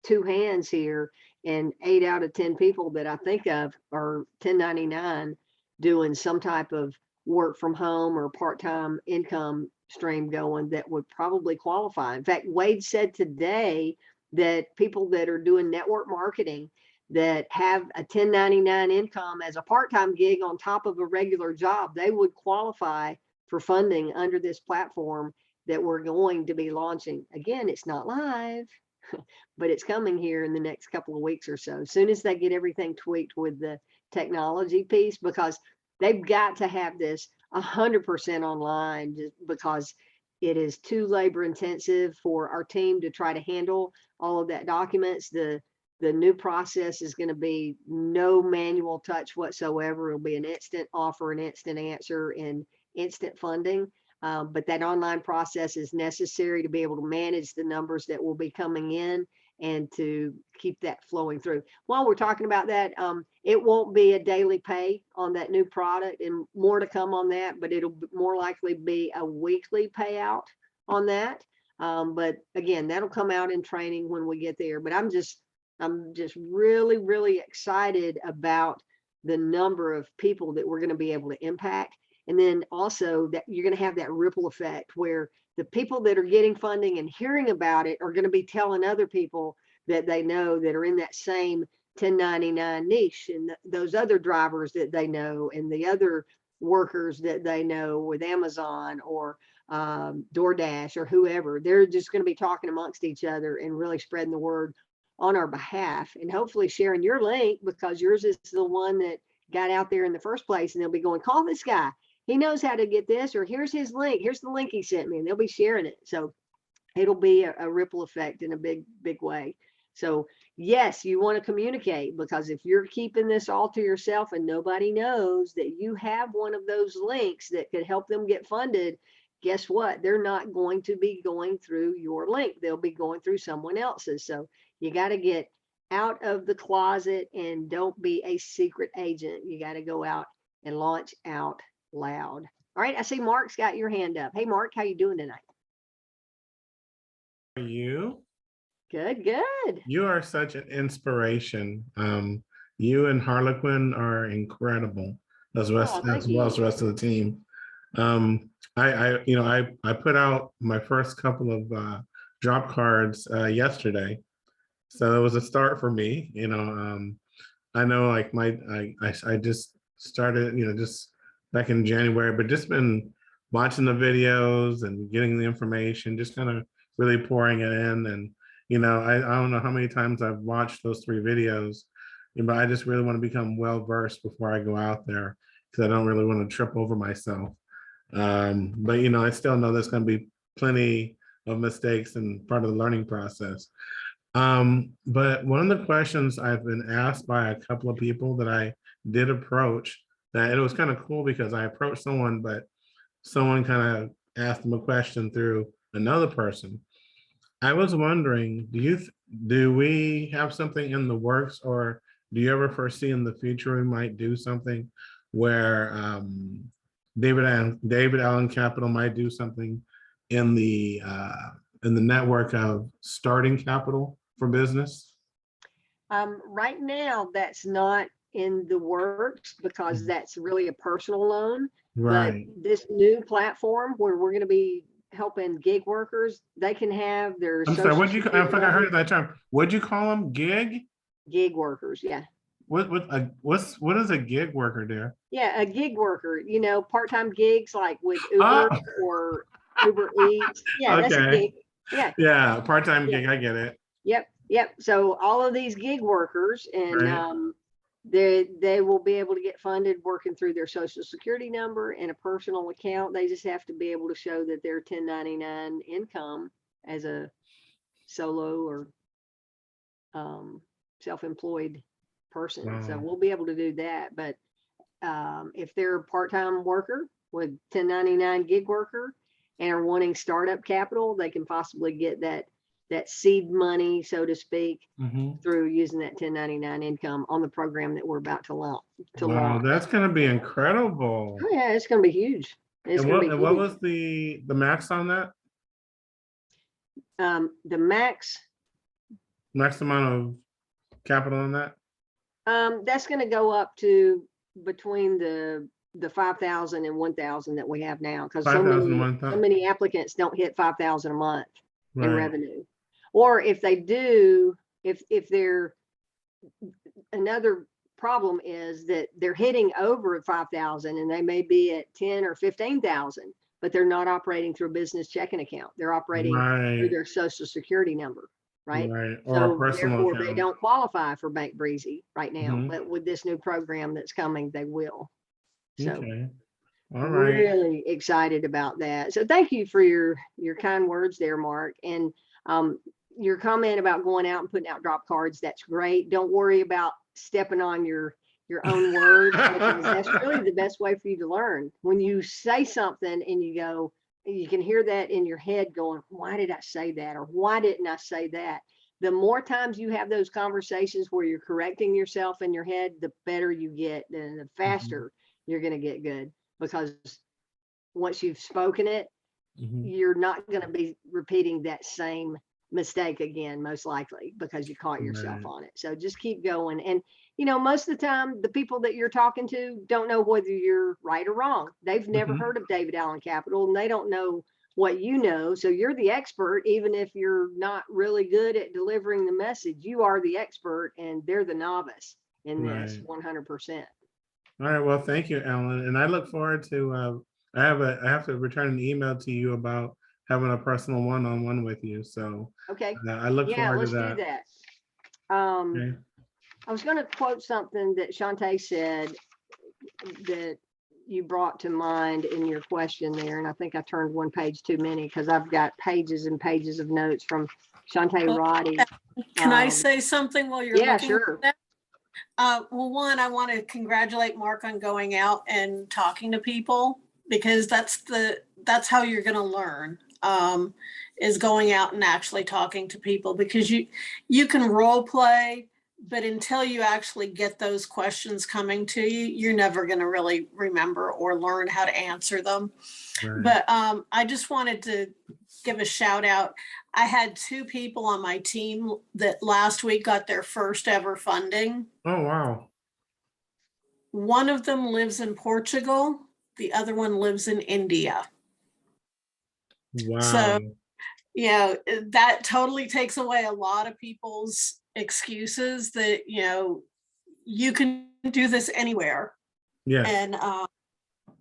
Speaker 1: two hands here, and 8 out of 10 people that I think of are 1099 doing some type of work from home or part-time income stream going that would probably qualify. In fact, Wade said today that people that are doing network marketing that have a 1099 income as a part-time gig on top of a regular job, they would qualify for funding under this platform that we're going to be launching. Again, it's not live, but it's coming here in the next couple of weeks or so, as soon as they get everything tweaked with the technology piece, because they've got to have this 100% online, just because it is too labor intensive for our team to try to handle all of that documents. The new process is going to be no manual touch whatsoever. It'll be an instant offer, an instant answer, and instant funding. But that online process is necessary to be able to manage the numbers that will be coming in and to keep that flowing through. While we're talking about that, it won't be a daily pay on that new product, and more to come on that, but it'll more likely be a weekly payout on that. But again, that'll come out in training when we get there. But I'm just really, really excited about the number of people that we're going to be able to impact. And then also that you're going to have that ripple effect where the people that are getting funding and hearing about it are going to be telling other people that they know that are in that same 1099 niche, and those other drivers that they know, and the other workers that they know with Amazon or DoorDash or whoever. They're just going to be talking amongst each other and really spreading the word on our behalf, and hopefully sharing your link, because yours is the one that got out there in the first place, and they'll be going, call this guy. He knows how to get this, or here's his link. Here's the link he sent me, and they'll be sharing it. So it'll be a ripple effect in a big, big way. So yes, you want to communicate, because if you're keeping this all to yourself and nobody knows that you have one of those links that could help them get funded, guess what? They're not going to be going through your link. They'll be going through someone else's. So you got to get out of the closet and don't be a secret agent. You got to go out and launch out loud. All right, I see Mark's got your hand up. Hey Mark, how you doing tonight?
Speaker 6: Are you?
Speaker 1: Good, good.
Speaker 6: You are such an inspiration. You and Harlequin are incredible, as well as the rest of the team. I put out my first couple of drop cards yesterday, so it was a start for me. I know, like I just started, just back in January, but just been watching the videos and getting the information, just kind of really pouring it in. And I don't know how many times I've watched those 3 videos, but I just really want to become well versed before I go out there, because I don't really want to trip over myself. But I still know there's going to be plenty of mistakes and part of the learning process. But one of the questions I've been asked by a couple of people that I did approach, that it was kind of cool because I approached someone, but someone kind of asked them a question through another person. I was wondering, do we have something in the works, or do you ever foresee in the future we might do something where David Allen Capital might do something in the in the network of starting capital for business?
Speaker 1: Right now, that's not in the works because that's really a personal loan. But
Speaker 6: Right.
Speaker 1: this new platform where we're going to be helping gig workers, they can have their
Speaker 6: I'm sorry,
Speaker 1: social
Speaker 6: what'd you, I
Speaker 1: security
Speaker 6: think I
Speaker 1: number.
Speaker 6: heard that term. What'd you call them? Gig?
Speaker 1: Gig workers, yeah.
Speaker 6: What is a gig worker there?
Speaker 1: Yeah, a gig worker, you know, part-time gigs like with
Speaker 6: Oh,
Speaker 1: Uber or Uber Eats. Yeah, that's a
Speaker 6: okay.
Speaker 1: gig. Yeah,
Speaker 6: Yeah, part-time
Speaker 1: yeah.
Speaker 6: gig, I get it.
Speaker 1: Yep. So all of these gig workers and
Speaker 6: Right.
Speaker 1: they will be able to get funded working through their social security number and a personal account. They just have to be able to show that they're 1099 income as a solo or self-employed person. So
Speaker 6: Wow.
Speaker 1: we'll be able to do that. But if they're a part-time worker with 1099 gig worker and are wanting startup capital, they can possibly get that seed money, so to speak,
Speaker 6: Mhm.
Speaker 1: through using that 1099 income on the program that we're about to launch.
Speaker 6: Wow, that's gonna be incredible.
Speaker 1: Oh yeah, it's going to be huge. It's
Speaker 6: And
Speaker 1: going to be
Speaker 6: what
Speaker 1: huge.
Speaker 6: was the max on that?
Speaker 1: The max,
Speaker 6: Max amount of capital on that?
Speaker 1: that's going to go up to between the 5,000 and 1,000 that we have now, because so
Speaker 6: 5,000,
Speaker 1: many applicants don't hit 5,000 a month in
Speaker 6: Right.
Speaker 1: revenue. Or if they do, if they're, another problem is that they're hitting over 5,000 and they may be at 10 or 15,000, but they're not operating through a business checking account. They're operating through
Speaker 6: Right.
Speaker 1: their social security number, right?
Speaker 6: Right. Or a
Speaker 1: So
Speaker 6: personal
Speaker 1: therefore they
Speaker 6: account.
Speaker 1: don't qualify for Bank Breezy right now,
Speaker 6: Mhm.
Speaker 1: but with this new program that's coming, they will. So
Speaker 6: Okay. All right.
Speaker 1: really excited about that. So thank you for your kind words there, Mark. And your comment about going out and putting out drop cards, that's great. Don't worry about stepping on your own words, because that's really the best way for you to learn. When you say something and you go, you can hear that in your head going, why did I say that? Or why didn't I say that? The more times you have those conversations where you're correcting yourself in your head, the better you get and the faster you're going to get good. Because once you've spoken it,
Speaker 6: Mhm.
Speaker 1: you're not going to be repeating that same mistake again, most likely, because you caught yourself
Speaker 6: Right.
Speaker 1: on it. So just keep going. And, you know, most of the time, the people that you're talking to don't know whether you're right or wrong. They've never
Speaker 6: Mhm.
Speaker 1: heard of David Allen Capital and they don't know what you know. So you're the expert, even if you're not really good at delivering the message. You are the expert and they're the novice in this
Speaker 6: Right.
Speaker 1: 100%.
Speaker 6: All right. Well, thank you, Ellen. And I look forward to I have to return an email to you about having a personal one-on-one with you. So
Speaker 1: Okay.
Speaker 6: I look
Speaker 1: Yeah,
Speaker 6: forward to
Speaker 1: let's do
Speaker 6: that.
Speaker 1: that.
Speaker 6: Okay.
Speaker 1: I was going to quote something that Shantae said that you brought to mind in your question there. And I think I turned one page too many because I've got pages and pages of notes from Shantae
Speaker 3: Well,
Speaker 1: Roddy.
Speaker 3: Can I say something while you're
Speaker 1: Yeah,
Speaker 3: looking for
Speaker 1: sure.
Speaker 3: that? Well, one, I want to congratulate Mark on going out and talking to people, because that's how you're going to learn, is going out and actually talking to people, because you can role play, but until you actually get those questions coming to you, you're never going to really remember or learn how to answer them.
Speaker 6: Right.
Speaker 3: But I just wanted to give a shout out. I had 2 people on my team that last week got their first ever funding.
Speaker 6: Oh, wow.
Speaker 3: One of them lives in Portugal. The other one lives in India.
Speaker 6: Wow.
Speaker 3: So, you know, that totally takes away a lot of people's excuses that, you know, you can do this anywhere.
Speaker 6: Yes.
Speaker 3: And,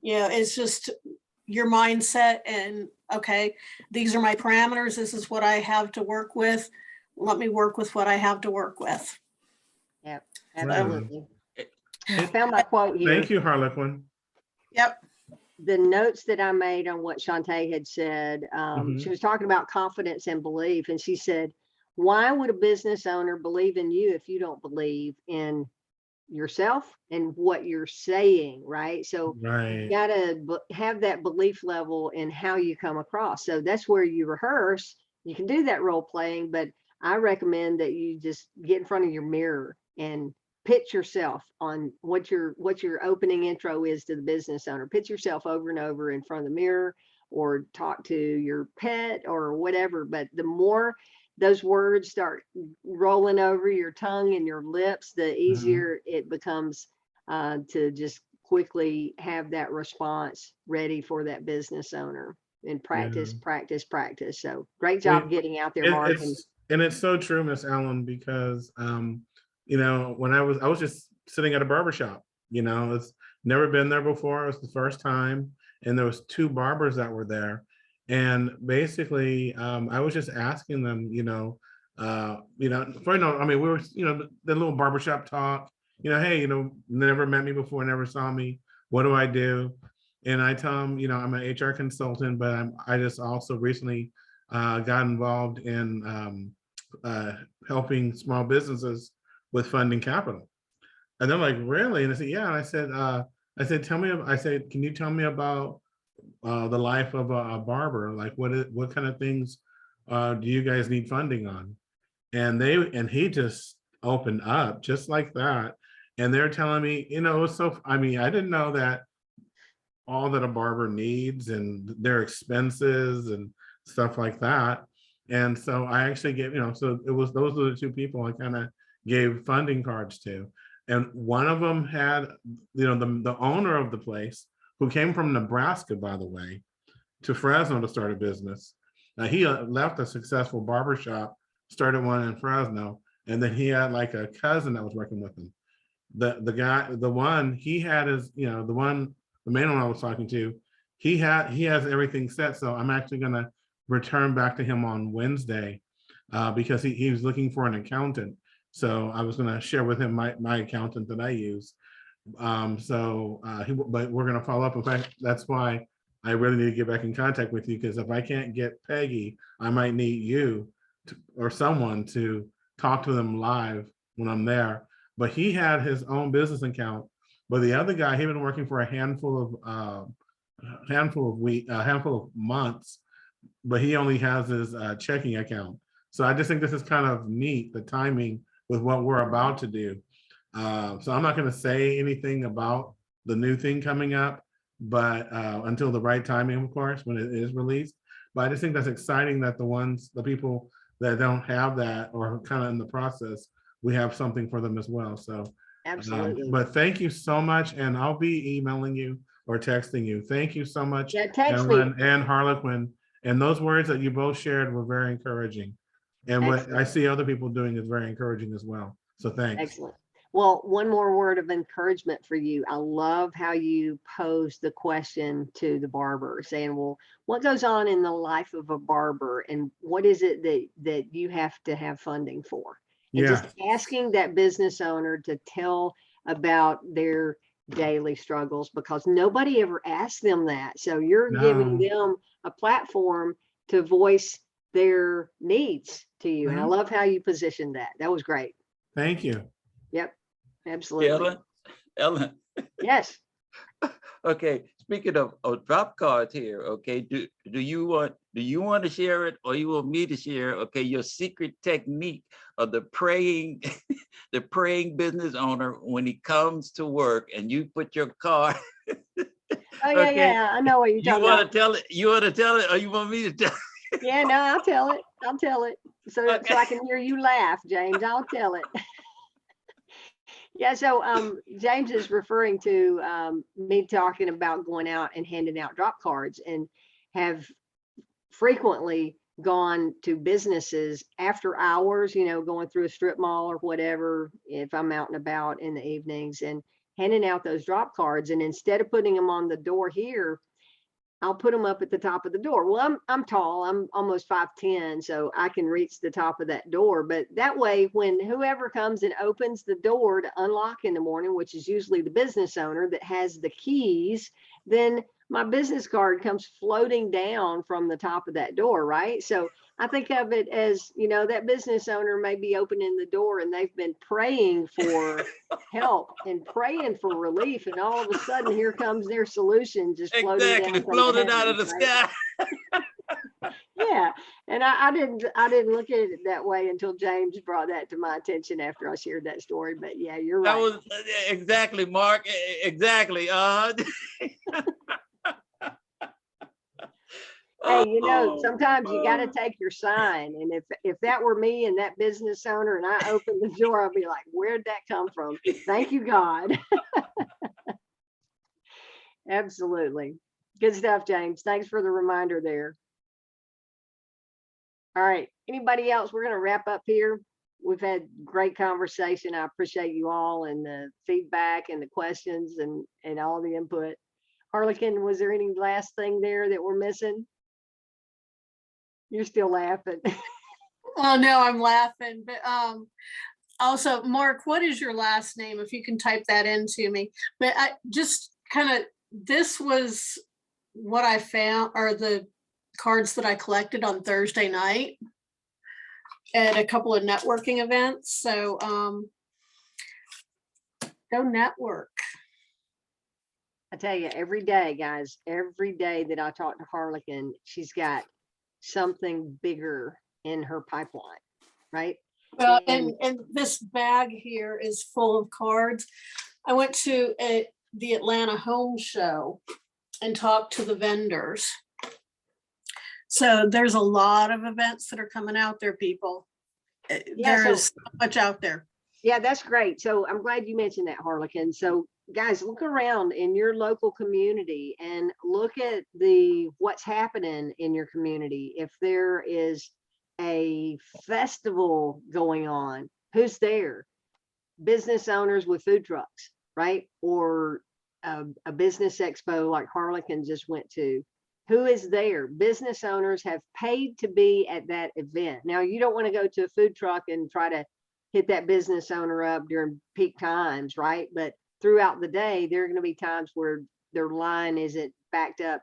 Speaker 3: you know, it's just your mindset and, okay, these are my parameters. This is what I have to work with. Let me work with what I have to work with.
Speaker 1: Yep,
Speaker 6: Right.
Speaker 1: absolutely. I found my quote here.
Speaker 6: Thank you, Harlequin.
Speaker 3: Yep.
Speaker 1: The notes that I made on what Shantae had said, she was talking about confidence and belief. And she said, why would a business owner believe in you if you don't believe in yourself and what you're saying, right? So
Speaker 6: Right.
Speaker 1: you gotta have that belief level in how you come across. So that's where you rehearse. You can do that role playing, but I recommend that you just get in front of your mirror and pitch yourself on what your opening intro is to the business owner. Pitch yourself over and over in front of the mirror or talk to your pet or whatever. But the more those words start rolling over your tongue and your lips, the easier it becomes to just quickly have that response ready for that business owner, and practice, practice, practice. So great job getting out there, Mark.
Speaker 6: And it's so true, Miss Ellen, because you know, when I was just sitting at a barber shop, you know, it's never been there before. It was the first time, and there was 2 barbers that were there. And basically, I was just asking them, I mean, we were, the little barbershop talk, hey, never met me before, never saw me. What do I do? And I tell them, I'm an HR consultant, but I just also recently got involved in helping small businesses with funding capital. And they're like, really? And I said, yeah. And I said, can you tell me about the life of a barber? Like, what kind of things do you guys need funding on? And he just opened up just like that. And they're telling me, it was I didn't know that all that a barber needs and their expenses and stuff like that. And so I actually gave, so those are the 2 people I kind of gave funding cards to. And one of them had, the owner of the place, who came from Nebraska, by the way, to Fresno to start a business. He left a successful barbershop, started one in Fresno, and then he had like a cousin that was working with him. The guy, he had his, the main one I was talking to, he has everything set. So I'm actually gonna return back to him on Wednesday because he was looking for an accountant. So I was gonna share with him my accountant that I use. But we're gonna follow up. In fact, that's why I really need to get back in contact with you, because if I can't get Peggy, I might need you or someone to talk to them live when I'm there. But he had his own business account. But the other guy, he'd been working for a handful of months, but he only has his checking account. So I just think this is kind of neat, the timing with what we're about to do. So I'm not going to say anything about the new thing coming up, but until the right timing, of course, when it is released. But I just think that's exciting that the people that don't have that or kind of in the process, we have something for them as well. So
Speaker 1: Absolutely.
Speaker 6: But thank you so much, and I'll be emailing you or texting you. Thank you so much,
Speaker 1: Yeah, text me.
Speaker 6: Ellen and Harlequin. And those words that you both shared were very encouraging. And what
Speaker 1: Excellent.
Speaker 6: I see other people doing is very encouraging as well. So thanks.
Speaker 1: Excellent. Well, one more word of encouragement for you. I love how you pose the question to the barber, saying, well, what goes on in the life of a barber, and what is it that you have to have funding for? And just asking that business owner to tell about their daily struggles, because nobody ever asks them that. So you're giving them a platform to voice their needs to you. And I love how you positioned that. That was great.
Speaker 6: Thank you.
Speaker 1: Yep, absolutely.
Speaker 2: Ellen.
Speaker 1: Yes.
Speaker 2: Okay, speaking of drop cards here, okay, do you want to share it, or you want me to share, okay, your secret technique of the praying the praying business owner when he comes to work and you put your card?
Speaker 1: Oh yeah,
Speaker 2: Okay.
Speaker 1: yeah, I know what you're talking about.
Speaker 2: You want to tell it, or you want me to tell it?
Speaker 1: Yeah, no, I'll tell it. I'll tell it. So I can hear you laugh, James. I'll tell it. Yeah, so James is referring to me talking about going out and handing out drop cards, and have frequently gone to businesses after hours, going through a strip mall or whatever, if I'm out and about in the evenings, and handing out those drop cards. And instead of putting them on the door here, I'll put them up at the top of the door. Well, I'm tall, I'm almost 5'10", so I can reach the top of that door. But that way, when whoever comes and opens the door to unlock in the morning, which is usually the business owner that has the keys, then my business card comes floating down from the top of that door, right? So I think of it as, that business owner may be opening the door and they've been praying for help and praying for relief, and all of a sudden here comes their solution just floating
Speaker 2: Exactly,
Speaker 1: down from
Speaker 2: floated
Speaker 1: the
Speaker 2: out of the
Speaker 1: heavens, right?
Speaker 2: sky.
Speaker 1: Yeah, and I didn't look at it that way until James brought that to my attention after I shared that story. But yeah, you're right.
Speaker 2: That was exactly, Mark. Exactly.
Speaker 1: Hey, you know,
Speaker 2: Oh,
Speaker 1: sometimes you got to
Speaker 2: oh.
Speaker 1: take your sign. And if that were me and that business owner and I opened the door, I'd be like, where'd that come from? Thank you, God. Absolutely. Good stuff, James. Thanks for the reminder there. All right. Anybody else? We're going to wrap up here. We've had great conversation. I appreciate you all and the feedback and the questions and all the input. Harlequin, was there any last thing there that we're missing? You're still laughing.
Speaker 3: Oh, no, I'm laughing, but also, Mark, what is your last name? If you can type that into me. But I just kind of, this was what I found, are the cards that I collected on Thursday night at a couple of networking events. So go network.
Speaker 1: I tell you, every day, guys, every day that I talk to Harlequin, she's got something bigger in her pipeline, right?
Speaker 3: Well,
Speaker 1: And
Speaker 3: and this bag here is full of cards. I went to the Atlanta Home Show and talked to the vendors. So there's a lot of events that are coming out there, people.
Speaker 1: Yeah,
Speaker 3: There
Speaker 1: so-
Speaker 3: is so much out there.
Speaker 1: yeah, that's great. So I'm glad you mentioned that, Harlequin. So guys, look around in your local community and look at what's happening in your community. If there is a festival going on, who's there? Business owners with food trucks, right? Or a business expo like Harlequin just went to. Who is there? Business owners have paid to be at that event. Now, you don't want to go to a food truck and try to hit that business owner up during peak times, right? But throughout the day, there are going to be times where their line isn't backed up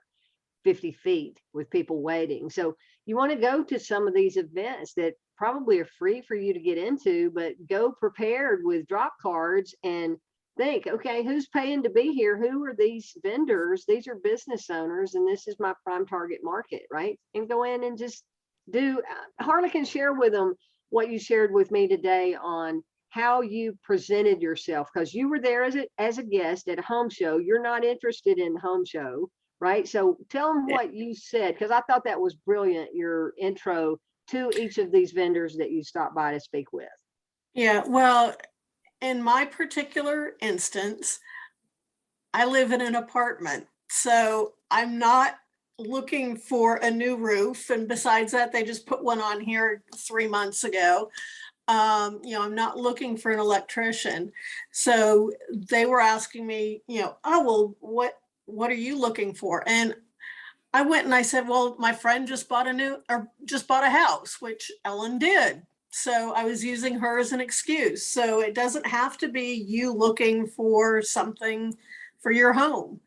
Speaker 1: 50 feet with people waiting. So you want to go to some of these events that probably are free for you to get into, but go prepared with drop cards and think, okay, who's paying to be here? Who are these vendors? These are business owners, and this is my prime target market, right? And go in and just do, Harlequin, share with them what you shared with me today on how you presented yourself, because you were there as a guest at a home show. You're not interested in the home show, right? So tell them what you said, because I thought that was brilliant, your intro to each of these vendors that you stopped by to speak with.
Speaker 3: Yeah, well, in my particular instance, I live in an apartment, so I'm not looking for a new roof. And besides that, they just put one on here 3 months ago. I'm not looking for an electrician. So they were asking me, oh, well, what are you looking for? And I went and I said, well, my friend just bought a house, which Ellen did. So I was using her as an excuse. So it doesn't have to be you looking for something for your home.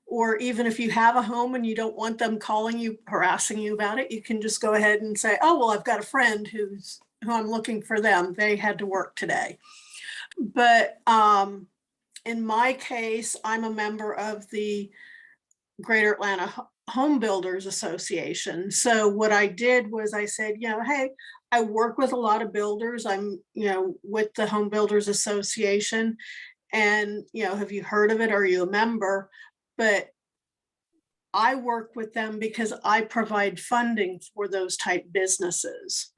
Speaker 3: Or even if you have a home and you don't want them calling you, harassing you about it, you can just go ahead and say, oh, well, I've got a friend who I'm looking for them. They had to work today. But in my case, I'm a member of the Greater Atlanta Home Builders Association. So what I did was I said, hey, I work with a lot of builders. I'm, with the Home Builders Association. And, have you heard of it? Are you a member? But I work with them because I provide funding for those type businesses.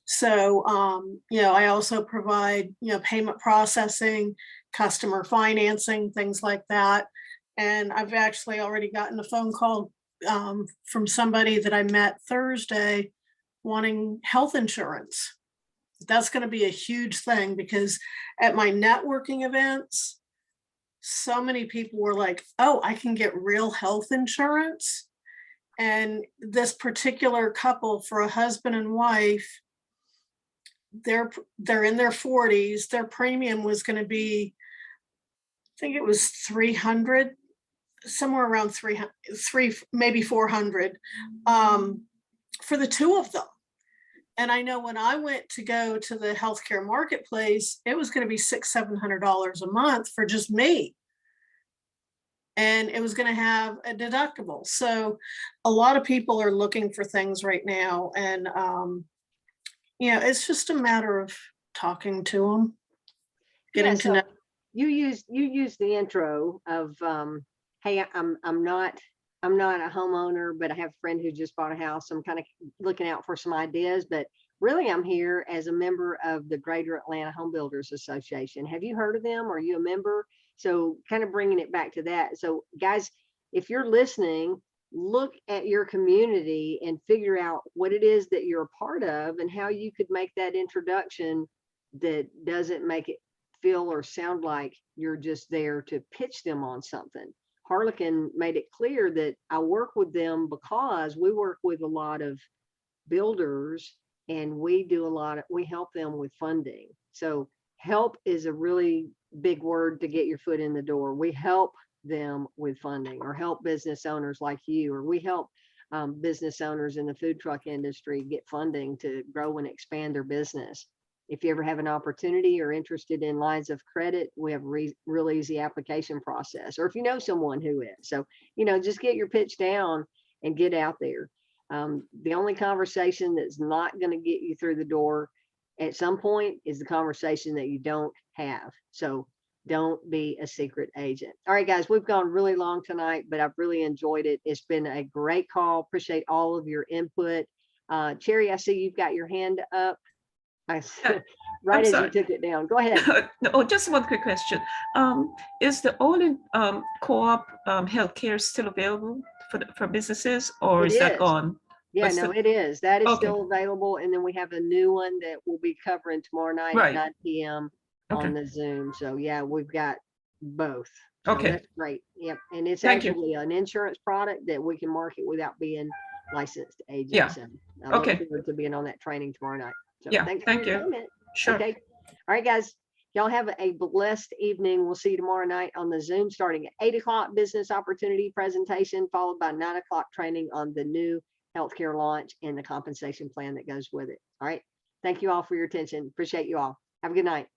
Speaker 3: So, I also provide, payment processing, customer financing, things like that. And I've actually already gotten a phone call from somebody that I met Thursday wanting health insurance. That's going to be a huge thing, because at my networking events, so many people were like, oh, I can get real health insurance. And this particular couple, for a husband and wife, they're in their 40s. Their premium was going to be, I think it was 300, somewhere around 300, maybe 400 for the two of them. And I know when I went to go to the healthcare marketplace, it was going to be $600-700 a month for just me. And it was going to have a deductible. So a lot of people are looking for things right now. And, it's just a matter of talking to them, getting to know.
Speaker 1: You use the intro of, hey, I'm not I'm not a homeowner, but I have a friend who just bought a house. I'm kind of looking out for some ideas, but really I'm here as a member of the Greater Atlanta Home Builders Association. Have you heard of them? Are you a member? So kind of bringing it back to that. So guys, if you're listening, look at your community and figure out what it is that you're a part of and how you could make that introduction that doesn't make it feel or sound like you're just there to pitch them on something. Harlequin made it clear that I work with them because we work with a lot of builders and we help them with funding. So help is a really big word to get your foot in the door. We help them with funding, or help business owners like you, or we help business owners in the food truck industry get funding to grow and expand their business. If you ever have an opportunity or interested in lines of credit, we have a real easy application process, or if you know someone who is. So, just get your pitch down and get out there. The only conversation that's not going to get you through the door at some point is the conversation that you don't have. So don't be a secret agent. All right, guys, we've gone really long tonight, but I've really enjoyed it. It's been a great call. Appreciate all of your input. Cherry, I see you've got your hand up. Right as you took it down. Go ahead.
Speaker 7: Oh, just one quick question. Is the only co-op healthcare still available for businesses, or is that gone?
Speaker 1: Yeah, no, it is. That is
Speaker 7: Okay.
Speaker 1: still available. And then we have a new one that we'll be covering tomorrow night at 9 p.m.
Speaker 7: Okay.
Speaker 1: on the Zoom. So yeah, we've got both. So
Speaker 7: Okay.
Speaker 1: that's great. Yep. And it's
Speaker 7: Thank you.
Speaker 1: actually an insurance product that we can market without being licensed agents.
Speaker 7: Yeah.
Speaker 1: So I
Speaker 7: Okay.
Speaker 1: look forward to being on that training tomorrow night. So
Speaker 7: Yeah,
Speaker 1: thanks
Speaker 7: thank
Speaker 1: for your
Speaker 7: you.
Speaker 1: comment.
Speaker 7: Sure.
Speaker 1: Okay. All right, guys. Y'all have a blessed evening. We'll see you tomorrow night on the Zoom starting at 8 o'clock business opportunity presentation, followed by 9 o'clock training on the new healthcare launch and the compensation plan that goes with it. All right. Thank you all for your attention. Appreciate you all. Have a good night.